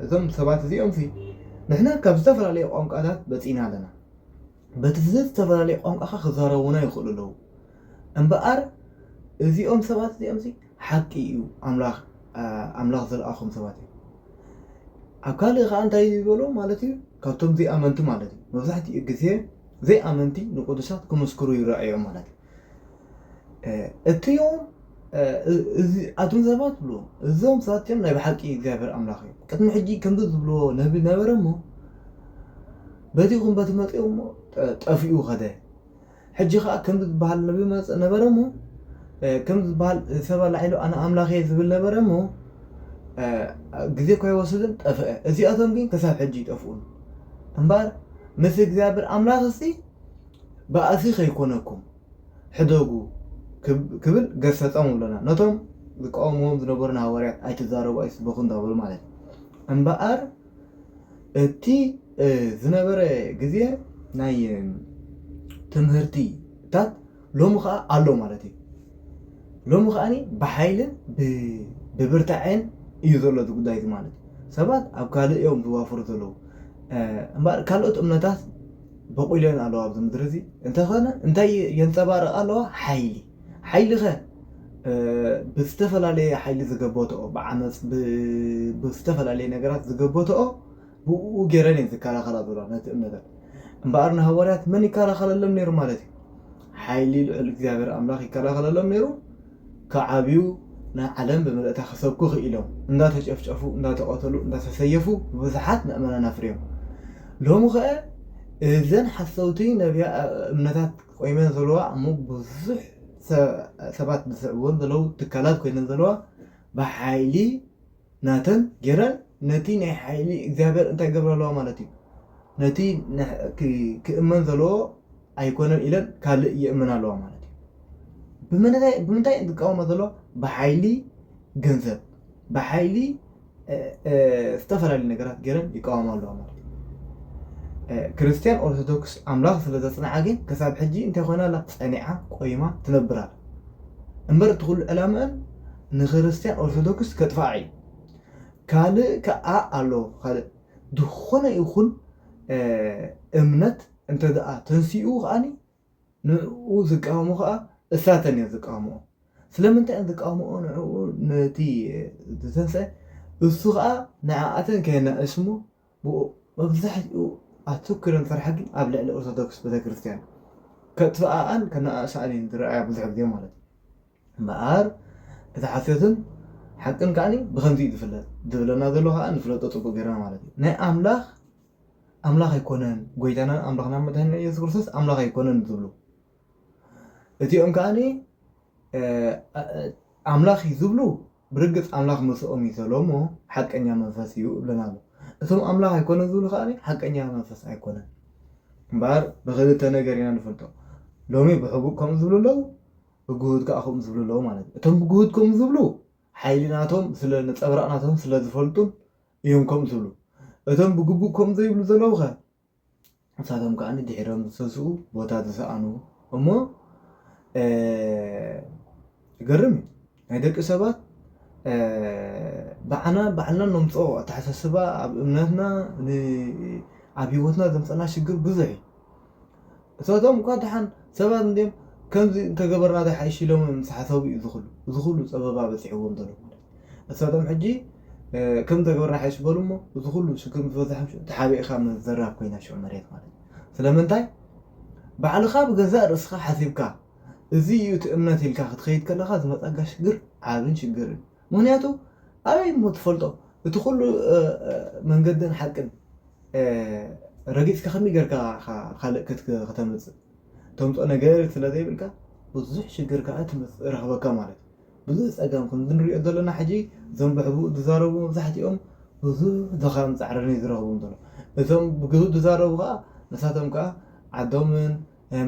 እዞም ሰባት እዚኦም ንሕና ካብ ዝተፈላለዩ ቋንቋታት በፂና ኣለና በቲ ዝተፈላለዩ ቋንቋ ክዛረቡና ይኽእሉ ኣለዉ እምበኣር እዚኦም ሰባት እዚኦም ሓቂ እዩ ኣምላኽ ዘለኣኹም ሰባት እዩ ኣብ ካልእ ከዓ እንታይ ዝበሎ ማለት እዩ ካብቶም ዘይኣመንቲ ማለት እዩ መብዛሕትኡ ግዜ ዘይኣመንቲ ንቅዱሳት ክመስክሩ ይረኣዮም ማለት እዩ እትዮም ኣቶም ሰባት ብሎ እዞም ሰባት እዮም ናይ ብሓቂ እግዚኣብሔር ኣምላኽ እዮም ቅድሚ ሕጂ ከምዚ ዝብልዎ ነቢ ነበረ እሞ በቲ ይኹን በቲ መፂኡ እሞ ጠፊኡ ኸደ ሕጂ ከዓ ከምዚ ዝበሃል ነቢ መፅእ ነበረ እሞ ከምዚ ዝበሃል ሰብ ላዒሉ ኣነ ኣምላኽ እየ ዝብል ነበረ እሞ ግዜ ከይወስድን ጠፍአ እዚኣቶም ግን ክሳብ ሕጂ ይጠፍኡን እምበር ምስ እግዚኣብሔር ኣምላኽ እስቲ ባእሲ ከይኮነኩም ሕደጉ ክብል ገሰፆም ብለና ነቶም ዝቃወምዎም ዝነበሩ ሃዋርያት ኣይትዛረቡ ኣይስበኹ እንዳበሉ ማለት እዩ እምበኣር እቲ ዝነበረ ግዜ ናይ ትምህርቲታት ሎሚ ከዓ ኣሎ ማለት እዩ ሎሚ ከዓኒ ብሓይልን ብብርታዕን እዩ ዘሎ እዚ ጉዳይ እዚ ማለት እዩ ሰባት ኣብ ካልእ እዮም ዝዋፍሩ ዘለዉ እምበር ካልኦት እምነታት በቂለን ኣለዋ ኣብዚ ምድሪ እዚ እንተኾነ እንታይ የንፀባርቕ ኣለዋ ሓይሊ ኸ ብዝተፈላለየ ሓይሊ ዝገበትኦ ብዓመፅ ብዝተፈላለየ ነገራት ዝገበትኦ ብኡ ገይረን እየን ዝከላኸላ ዘለዋ ነቲ እምነታት እምበኣር ንሃዋርያት መን ይከላኸለሎም ነይሩ ማለት እዩ ሓይሊ ልዑል እግዚኣብሔር ኣምላኽ ይከላኸለሎም ነይሩ ከዓብዩ ናይ ዓለም ብምልእታ ክሰብኩ ክኢሎም እንዳተጨፍጨፉ እንዳተቐተሉ እንዳተሰየፉ ብዙሓት ምእመናን ኣፍርዮም ሎሚ ኸ እዘን ሓሰውቲ ነቢያ እምነታት ቆይመን ዘለዋ እሞ ብዙሕ ሰባት ዝስዕብዎን ዘለዉ ትካላት ኮይነን ዘለዋ ብሓይሊ ናተን ገይረን ነቲ ናይ ሓይሊ እግዚኣብሔር እንታይ ገብረ ኣለዋ ማለት እዩ ነቲ ክእመን ዘለዎ ኣይኮነን ኢለን ካልእ ይእመን ኣለዋ ማለት እዩ ብምንታይ ዝቃወሞ ዘለዋ ብሓይሊ ገንዘብ ብሓይሊ ዝተፈላለዩ ነገራት ገይረን ይቃወሙ ኣለዋ ማለት እዩ ክርስቲያን ኦርቶዶክስ ኣምላኽ ስለ ዘፅንዓ ግን ክሳብ ሕጂ እንታይ ኮይና ኣላ ፀኒዓ ቆይማ ትነብር ኣላ እምበር ትኩሉ ዕላምአን ንክርስቲያን ኦርቶዶክስ ከጥፋዕ ካልእ ከዓ ኣሎ ካልእ ዝኾነ ይኹን እምነት እንተ ደኣ ተንሲኡ ከዓኒ ንዕኡ ዝቃወሙ ከዓ እሳተን እየ ዝቃወምኦ ስለምንታይ እየ ዝቃወምኦ ንዕኡ ነቲ ዝተንስአ እሱ ከዓ ንዓኣተን ከየናእስሞ መብዛሕትኡ ኣትኩረን ስራሕ ግን ኣብ ልዕሊ ኦርቶዶክስ ቤተክርስትያን ከጥፍኣን ከነኣእሳን ዝረኣያ ብዙሕ ግዜ ማለት እዩ እምበኣር እቲ ሓሶትን ሓቅን ከዓኒ ብከምዚ እዩ ዝፍለጥ ዝብለና ዘሎ ከዓ ንፍለጦ ፅቡቅ ጌርና ማለት እዩ ናይ ኣምላኽ ኣይኮነን ጎይታና ኣምላኽና መድሓኒና ኢየሱስ ክርስቶስ ኣምላኽ ኣይኮነን ዝብሉ እቲኦም ከዓኒ ኣምላኽ እዩ ዝብሉ ብርግፅ ኣምላኽ ምስኦም እዩ ዘሎ እሞ ሓቀኛ መንፈስ እዩ ብለና ኣሎ እቶም ኣምላኽ ኣይኮነን ዝብሉ ከዓኒ ሓቀኛ መንፈስ ኣይኮነን እምበኣር ብክልተ ነገር ኢና ንፈልጦ ሎሚ ብሕቡእ ከምኡ ዝብሉ ኣለዉ ብግሁድ ከዓ ከምኡ ዝብሉ ኣለዉ ማለት እዩ እቶም ብግሁድ ከምኡ ዝብሉ ሓይሊ ናቶም ስለ ነፀብራቕ ናቶም ስለ ዝፈልጡን እዮም ከምኡ ዝብሉ እቶም ብግቡእ ከምኡ ዘይብሉ ዘለዉ ኸ ንሳቶም ከዓኒ ድሒሮም ዝሰስኡ ቦታ ዝሰኣኑ እሞ ይገርም እዩ ናይ ደቂ ሰባት ባዕልና ነምፅኦ ኣተሓሳስባ ኣብ እምነትና ኣብ ሂወትና ዘምፀና ሽግር ብዙሕ እዩ እሶቶም እኳ ድሓን ሰባት እንዲኦም ከምዚ እንተገበርና ሓይሽ ኢሎም ምሳሓሰቡ እዩ ዝኽሉ ፀበባ በፂሕዎም ዘሎ እሶቶም ሕጂ ከም ተገበርና ሓይሽ በሉ እሞ እዚ ኩሉ ሽግር ምስ በፅሐ ተሓቢእካ ምዝራብ ኮይና ሽዑ መሬት ማለት እዩ ስለምንታይ ባዕልኻ ብገዛእ ርእስኻ ሓሲብካ እዚ እዩ እቲ እምነት ኢልካ ክትኸይድ ከለካ ዝመፀካ ሽግር ዓብን ሽግር እዩ ምክንያቱ ኣበይ እሞ ትፈልጦ እቲ ኩሉ መንገድን ሓቅን ረጊፅካ ከመይ ጌርካ ካልእ ከተምፅእ ተምፅኦ ነገር ስለዘይብልካ ብዙሕ ሽግር ከዓ ረኽበካ ማለት እዩ ብዙሕ ፀገም ከምዚ ንሪኦ ዘለና ሕጂ እዞም ብሕቡእ ዝዛረቡ መብዛሕትኦም ብዙሕ ዘኻም ፃዕረን እዩ ዝረኽቦም ዘሎ እቶም ብግሁድ ዝዛረቡ ከዓ ንሳቶም ከዓ ዓዶምን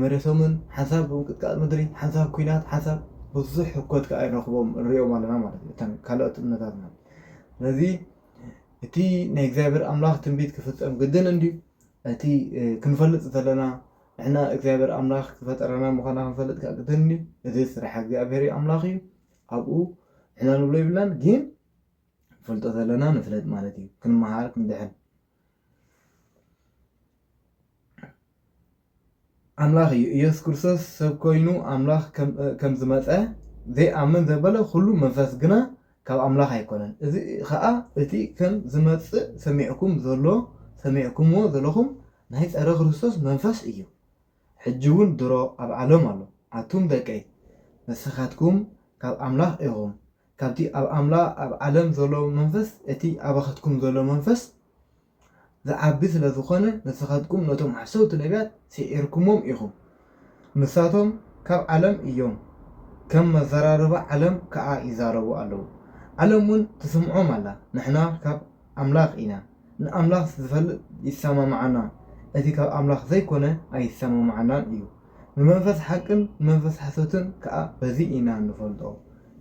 መሬቶምን ሓንሳብ ብምቅጥቃጥ ምድሪ ሓንሳብ ኩናት ሓንሳብ ብዙሕ ሕኮት ከዓ ይረኽቦም ንሪኦም ኣለና ማለት እዩ እተን ካልኦት እምነታት ማለት ስለዚ እቲ ናይ እግዚኣብሔር ኣምላኽ ትንቢት ክፍፀም ግድን እንድዩ እቲ ክንፈልጥ ዘለና ንሕና እግዚኣብሔር ኣምላኽ ዝፈጠረና ምዃና ክንፈልጥ ከዓ ግድን እንድዩ እዚ ስራሕ እግዚኣብሔር ኣምላኽ እዩ ኣብኡ ንሕና ንብሎ ይብልናን ግን ንፈልጦ ዘለና ንፍለጥ ማለት እዩ ክንመሃር ክንድሕን ኣምላኽ እዩ ኢየሱስ ክርስቶስ ሰብ ኮይኑ ኣምላኽ ከም ዝመፀ ዘይኣምን ዘበለ ኩሉ መንፈስ ግና ካብ ኣምላኽ ኣይኮነን እዚ ከዓ እቲ ከም ዝመፅእ ሰሚዕኩምዎ ዘለኹም ናይ ፀረ ክርስቶስ መንፈስ እዩ ሕጂ እውን ድሮ ኣብ ዓለም ኣሎ ኣቱም ደቀይ ንስኻትኩም ካብ ኣምላኽ ኢኹም ካብቲ ኣብ ዓለም ዘሎ መንፈስ እቲ ኣባኻትኩም ዘሎ መንፈስ ዝዓቢ ስለ ዝኾነ ንስኻትኩም ነቶም ሓሰውቲ ነቢያት ስዒርኩሞም ኢኹም ንሳቶም ካብ ዓለም እዮም ከም መዘራረባ ዓለም ከዓ ይዛረቡ ኣለዉ ዓለም እውን ትስምዖም ኣላ ንሕና ካብ ኣምላኽ ኢና ንኣምላኽ ዝፈልጥ ይሰማምዓና እቲ ካብ ኣምላኽ ዘይኮነ ኣይሰማምዓናን እዩ ንመንፈስ ሓቅን ንመንፈስ ሓሶትን ከዓ በዚ ኢና ንፈልጦ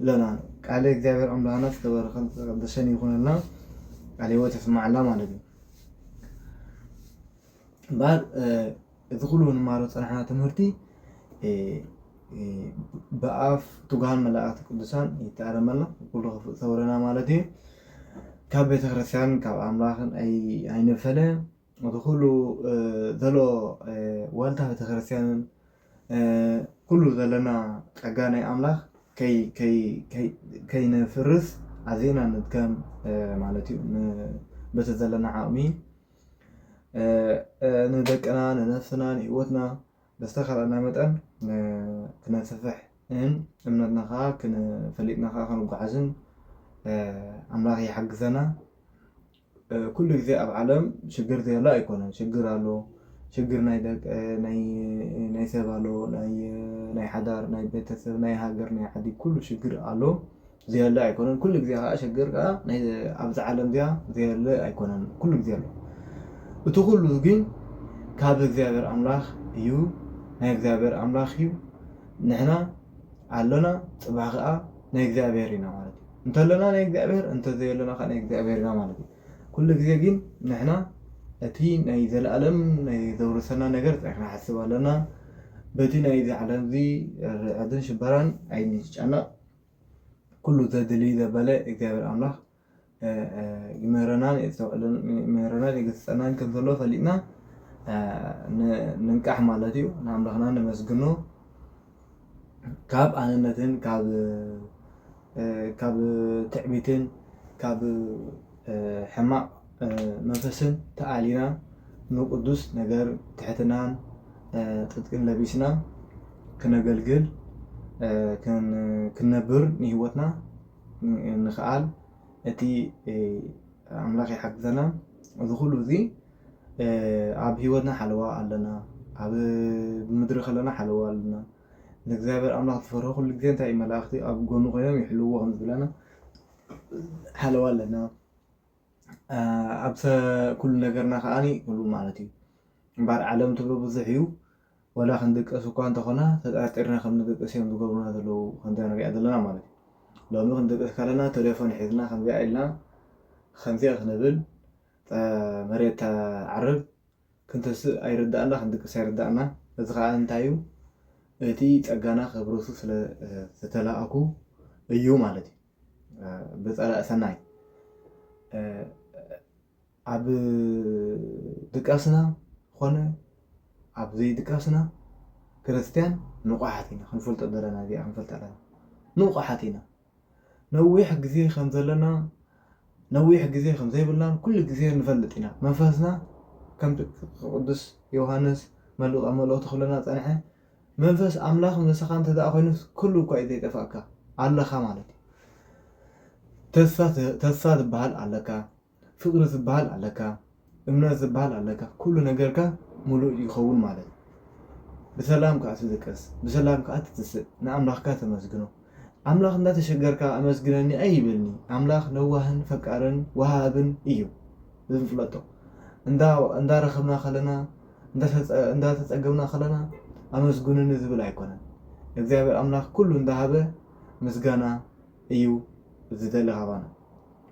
ለና ቃል እግዚኣብሔር ኣምላኽና ዝተበረኸን ዝተቀደሰን ይኹነልና ቃል ሂወት የስማዓና ማለት እዩ እምበር እዚ ኩሉ ንማሃሮ ፀናሕና ትምህርቲ ብኣፍ ትጉሃን መላእክቲ ቅዱሳን ይተኣረመልና ኩሉ ክፍእ ሰውረና ማለት እዩ ካብ ቤተክርስትያን ካብ ኣምላኽን ኣይንፈለ እቲ ኩሉ ዘሎ ዋልታ ቤተክርስትያንን ኩሉ ዘለና ፀጋ ናይ ኣምላኽ ከይነፍርስ ኣዝና ንድከም ማለት እዩ በቲ ዘለና ዓቕሚ ንደቅና ንነፍስና ንሂወትና ብዝተኸለና መጠን ክነስፍሕ እምነትና ከዓ ፈሊጥና ከዓ ክንጓዓዝን ኣምላኽ ይሓግዘና ኩሉ ግዜ ኣብ ዓለም ሽግር ዘየሎ ኣይኮነን ሽግር ኣሎ ሽግር ናይ ሰብ ኣሎ ናይ ሓዳር ናይ ቤተሰብ ናይ ሃገር ናይ ዓዲ ኩሉ ሽግር ኣሎ ዘየለ ኣይኮነን ኩሉ ግዜ ከዓ ሽግር ከዓ ኣብዚ ዓለም እዚኣ ዘየለ ኣይኮነን ኩሉ ግዜ ኣሎ እቲ ኩሉ ግን ካብ እግዚኣብሔር ኣምላኽ እዩ ናይ እግዚኣብሔር ኣምላኽ እዩ ንሕና ኣለና ፅባሕ ከዓ ናይ እግዚኣብሔር ኢና ማለት እዩ እንተለና ናይ እግዚኣብሔር እንተዘየለና ከዓ ናይ እግዚኣብሔር ኢና ማለት እዩ ኩሉ ግዜ ግን ንሕና እቲ ናይ ዘለኣለም ናይ ዘውርሰና ነገር ክንሓስብ ኣለና በቲ ናይ ዚ ዓለም ዚ ርዕድን ሽበራን ኣይንጭጨነቕ ኩሉ ዘድልይ ዘበለ እግዚኣብሔር ኣምላኽ ይምህረናን ይገስጸናን ከም ዘሎ ፈሊጥና ንንቃሕ ማለት እዩ። ንኣምላኽና ነመስግኖ ካብ ኣነነትን ካብ ትዕቢትን ካብ ሕማቕ መንፈስን ተኣሊና ንቅዱስ ነገር ትሕትናን ጥጥቅን ለቢስና ክነገልግል ክነብር ንሂወትና ንኽኣል እቲ ኣምላኽ ይሓግዘና። እዚ ኩሉ እዚ ኣብ ሂወትና ሓለዋ ኣለና፣ ኣብ ምድሪ ከለና ሓለዋ ኣለና። ንእግዚኣብሔር ኣምላኽ ዝፈርሆ ኩሉ ግዜ እንታይ እዩ መላእኽቲ ኣብ ጎኑ ኮይኖም ይሕልውዎ ከም ዝብለና ሓለዋ ኣለና። ኣብ ኩሉ ነገርና ከዓኒ ኩሉ ማለት እዩ እምበር ዓለም ትብሎ ብዙሕ እዩ። ወላ ክንድቀስ እኳ እንተኾና ተጠርጢርና ከም ንድቀስ እዮም ዝገብሩና ዘለዉ ከምዚ ንሪኣ ዘለና ማለት እዩ። ሎሚ ክንድቀስ ከለና ቴሌፎን ሒዝና ከምዚኣ ኢልና ከምዚኣ ክንብል መሬት ተዓርብ ክንተስእ ኣይርዳእና፣ ክንድቅስ ኣይርዳእና። እዚ ከዓ እንታይ እዩ እቲ ፀጋና ከብረሱ ስለ ዝተላኣኩ እዩ ማለት እዩ። ብፀላእ ሰናይ ኣብ ድቃስና ኮነ ኣብ ዘይድቃስና ክርስቲያን ንቑሓት ኢና ክንፈልጦ ዘለና እዚኣ ክንፈልጥ ኣለና። ንቑሓት ኢና ነዊሕ ግዜ ከም ዘለና ነዊሕ ግዜ ከም ዘይብልናን ኩሉ ግዜ ንፈልጥ ኢና። መንፈስና ከም ቅዱስ ዮሃንስ መልእኽቲ ክብለና ፀንሐ መንፈስ ኣምላኽ ምስኻ እንተደኣ ኮይኑስ ኩሉ እኳ እዩ ዘይጠፋእካ ኣለኻ ማለት እዩ። ተስፋ ዝበሃል ኣለካ፣ ፍቅሪ ዝበሃል ኣለካ፣ እምነት ዝበሃል ኣለካ። ኩሉ ነገርካ ሙሉእ ይኸውን ማለት እዩ። ብሰላም ከዓ ትድቀስ፣ ብሰላም ከዓ ትትስእ፣ ንኣምላኽካ ተመስግኖ። ኣምላኽ እንዳተሸገርካ ኣመስግነኒ ኣይብልኒ። ኣምላኽ ነዋህን ፈቃርን ወሃብን እዩ ዝፍለጦ። እንዳረኸብና ከለና እንዳተፀገብና ከለና ኣመስግኑኒ ዝብል ኣይኮነን። እግዚኣብሔር ኣምላኽ ኩሉ እንዳሃበ ምስጋና እዩ ዝደሊ ሃባና፣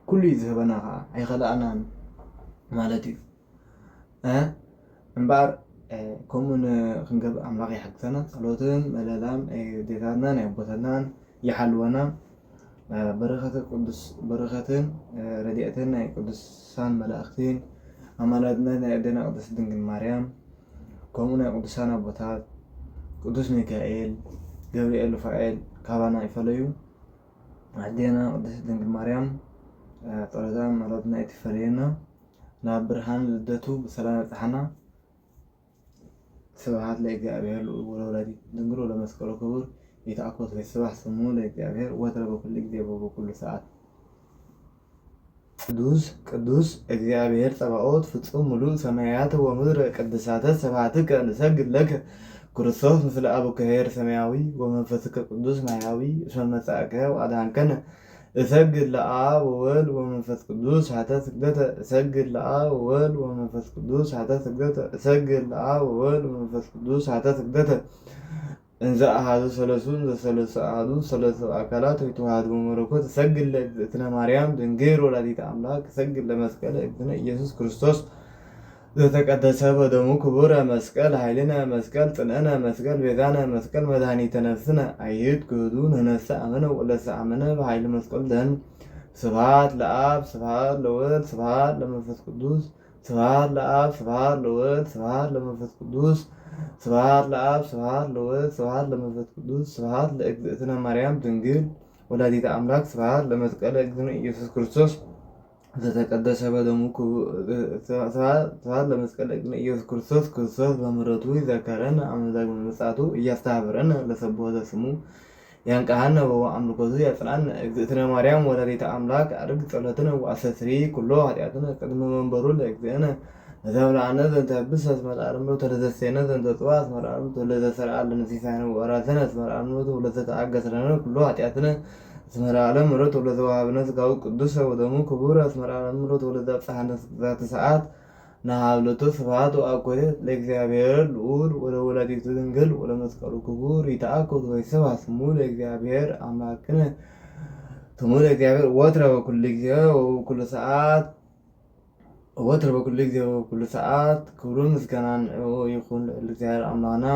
ኩሉ እዩ ዝህበና ከዓ ኣይኸለኣናን ማለት እዩ እምበር ከምኡን ክንገብር ኣምላኽ ይሓግዘና። ጸሎትን መለላም ናይ ዴታትና ናይ ኣቦታትናን ይሓልወና። በረኸትን ረድኤትን ናይ ቅዱሳን መላእኽትን ኣማላድነት ናይ ኣዴና ቅድስት ድንግል ማርያም ከምኡ ናይ ቅዱሳን ኣቦታት ቅዱስ ሚካኤል፣ ገብርኤል፣ ሩፋኤል ካባና ይፈለዩ። ኣዴና ቅድስት ድንግል ማርያም ጸሎታን ኣማላድና ይትፈለየና። ናብ ብርሃን ልደቱ ብሰላም ያብፅሓና። ስብሐት ለእግዚአብሔር ወለወላዲቱ ድንግል ወለመስቀሉ ክቡር ይትአኮት ወይስብሐ ስሙ ለእግዚአብሔር ወትረ በኩሉ ጊዜ በኩሉ ሰዓት። ቅዱስ እግዚአብሔር ጸባኦት ፍጹም ሙሉእ ሰማያት ወምድር ቅድሳተ ስብሐትከ ንሰግድ ለከ ክርስቶስ ምስለ አቡከ ኄር ሰማያዊ ወመንፈስከ ቅዱስ ማያዊ እስመ መጻእከ ወአድኃንከነ እሰግድ ለአብ ወወልድ ወመንፈስ ቅዱስ ሀተ ስግደተ እሰግድ ለአብ ወወልድ ወመንፈስ ቅዱስ ሀተ ስግደተ እሰግድ ለአብ ወወልድ ወመንፈስ ቅዱስ ሀተ ስግደተ እንዘ አሐዱ ሰለስቱ ዘሰለስቱ አሐዱ ሰለስቱ አካላት ወይተዋሐዱ በመለኮት እሰግድ ለእግዝእትነ ማርያም ድንግል ወላዲተ አምላክ እሰግድ ለመስቀለ እግዝእትነ ኢየሱስ ክርስቶስ ዘተቀደሰ በደሙ ክቡረ መስቀል ኃይልነ መስቀል ጽንዕነ መስቀል ቤዛነ መስቀል መድኃኒተ ነፍስነ አይሁድ ክህዱ ንህነሰ አመነ ወለሰ አመነ በኃይል መስቀል ደህን። ስብሐት ለአብ ስብሐት ለወልድ ስብሐት ለመንፈስ ቅዱስ ስብሐት ለአብ ስብሐት ለወልድ ስብሐት ለመንፈስ ቅዱስ ስብሐት ለአብ ስብሐት ለወልድ ስብሐት ለመንፈስ ቅዱስ ስብሐት ለእግዝእትነ ማርያም ድንግል ወላዲተ አምላክ ስብሐት ለመስቀለ እግዝእትነ ኢየሱስ ክርስቶስ ዘተቀደሰ በደሙ ስብሐት ለመስቀል እግዝእትነ ኢየሱስ ክርስቶስ በምሕረቱ ይዘከረን አመዛግመ ምጽአቱ እያስተባበረን ለሰብሖተ ስሙ ያንቃሃነ በአምልኮቱ ያጽናን። እግዝእትነ ማርያም ወላዲተ አምላክ አርግ ጸሎትነ ወአስተስሪ ኩሎ ኃጢአትነ ቅድመ መንበሩ ለእግዚእነ ነዘብልዓነ ዘንተ ህብስ አስመልአልምሮ ተለዘሰነ ዘንተ ጽባ አስመልአልምሮ ተለዘሰርዓ ለነሲሳነ ወራሰነ አስመልአልምሮ ወለዘተአገሰለነ ኩሎ ኃጢአትነ እስመራለም ምሮት ወለዘ ወሃብነ ሥጋው ቅዱስ ወደሙ ክቡር እስመራለም ምሮት ወለዘ አብጽሐነ ዛተ ሰዓት ናሃብለቶ ስብሐት ወአኮቴት ለእግዚአብሔር ልዑል ወለወላዲቱ ድንግል ወለመስቀሉ ክቡር ይትአኮት ወይስብሐ ስሙ ለእግዚአብሔር አምላክነ ስሙ ለእግዚአብሔር ወትረ በኩሉ ጊዜ ወበኩሉ ሰዓት ወትረ በኩሉ ጊዜ ወበኩሉ ሰዓት ክብሩን ምስጋናን ይኹን ለእግዚአብሔር አምላክና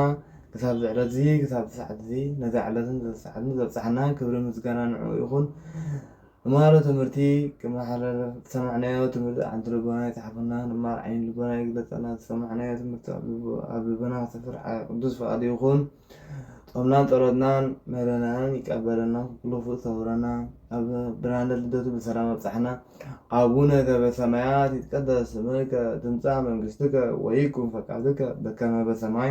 ክሳብ ዝዕለት እዚ ክሳብ ሰዓት እዚ ነዚ ዕለትን ሰዓትን ዘብፅሐና ክብሪ ምስጋና ንዕኡ ይኹን። ንማሃሮ ትምህርቲ ክመሓላለፍ ዝሰማዕናዮ ትምህርቲ ዓንቲ ልቦና ይፅሓፈና፣ ንማር ዓይኒ ልቦና ይግለፀና። ዝሰማዕናዮ ትምህርቲ ኣብ ልቦና ክሰፍር ቅዱስ ፈቃዱ ይኹን። ጾምናን ጸሎትናን መለናን ይቀበለና፣ ኩሉ ሰውረና። ኣብ ብርሃነ ልደቱ በሰላም አብጽሐና። አቡነ ዘበሰማያት ይትቀደስ ስምከ ትምጻእ መንግሥትከ ወይኩን ፈቃድከ በከመ በሰማይ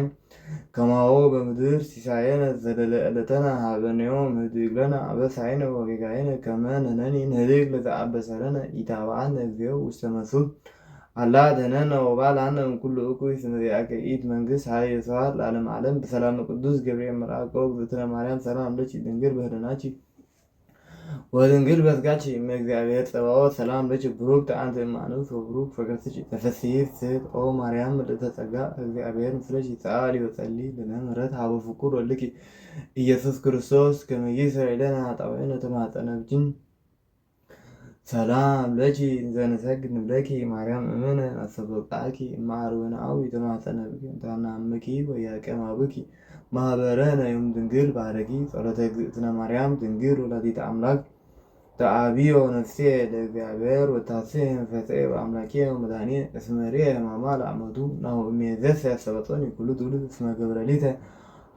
ከማሁ በምድር ሲሳየነ ዘለለ ዕለተነ ሀበነ ዮም ህድግ ለነ አበሳይነ ወጌጋየነ ከመ ንሕነኒ ንህድግ ለዘአበሰለነ ኢታብአነ እግዚኦ ውስተ መስሁብ አላ ደህነነ ወባልሐነ እምኩሉ እኩይ እስመ ዚአከ ኢት መንግሥት ኃይል ስብሐት ለዓለመ ዓለም። በሰላም ቅዱስ ገብርኤል መልአክ እግዝእትነ ማርያም ሰላም ለኪ ድንግል በህሊናኪ ወድንግል በሥጋኪ እመ እግዚአብሔር ጸባኦት ሰላም ለኪ ብሩክት አንቲ እም አንስት ወብሩክ ፍሬ ከርሥኪ ተፈሥሒ ፍስሕት ኦ ማርያም ምልዕተ ጸጋ እግዚአብሔር ምስለኪ ሰአሊ ወጸሊ ለነ ምሕረት ሀበ ፍቁር ወልድኪ ኢየሱስ ክርስቶስ ከመ ይስረይ ለነ ኃጣውኢነ ተማኅፀነ ብኪ ሰላም ለኪ ዘንሰግድ ንብለኪ ማርያም እምነ አስተበቃኪ እማርወናዊ ተማኅፀነ ብኪ እንታናምኪ ወያቄም አብኪ ማህበረነ ዮም ድንግል ባረኪ ጸሎተ እግዝእትነ ማርያም ድንግል ወላዲተ አምላክ ተአቢዮ ነፍሴ ለእግዚአብሔር ወታሴ መንፈሴ በአምላኬ ወመድኃኒየ እስመ ርኤ ሕማማ ለአመቱ ናሁ እምይእዜሰ ያስተበጽኦኒ ኩሉ ትውልድ እስመ ገብረ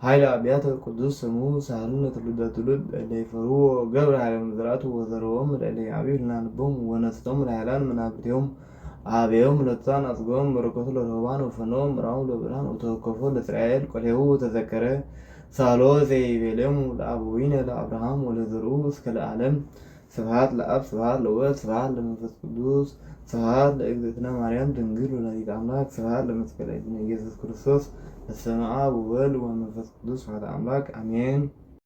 ኃይለ አብያተ ቅዱስ ስሙ ሳህልነ ትውልደ ትውልድ እለ ይፈርዎ ገብረ ኃይለ ምዝራቱ ወዘርዎም ለእለ ያዕብዩ ልናንቦም ወነስቶም ለኃይላን መናብርቲሆም አብዮም ለትሳን አጽጎም በረከቱ ለረህባን ወፈኖም ምራው ለብርሃን ወተወከፎ ለእስራኤል ቆሌሁ ተዘከረ ሳሎ ዘይቤሎሙ ለአበዊነ ለአብርሃም ወለዘርኡ እስከ ለዓለም። ስብሐት ለአብ ስብሐት ለወልድ ስብሐት ለመንፈስ ቅዱስ ስብሐት ለእግዝእትነ ማርያም ድንግል ወላዲተ አምላክ ስብሐት ለመስቀለ ኢየሱስ ክርስቶስ በስመ አብ ወወልድ ወመንፈስ ቅዱስ ስብሐት አምላክ አሜን።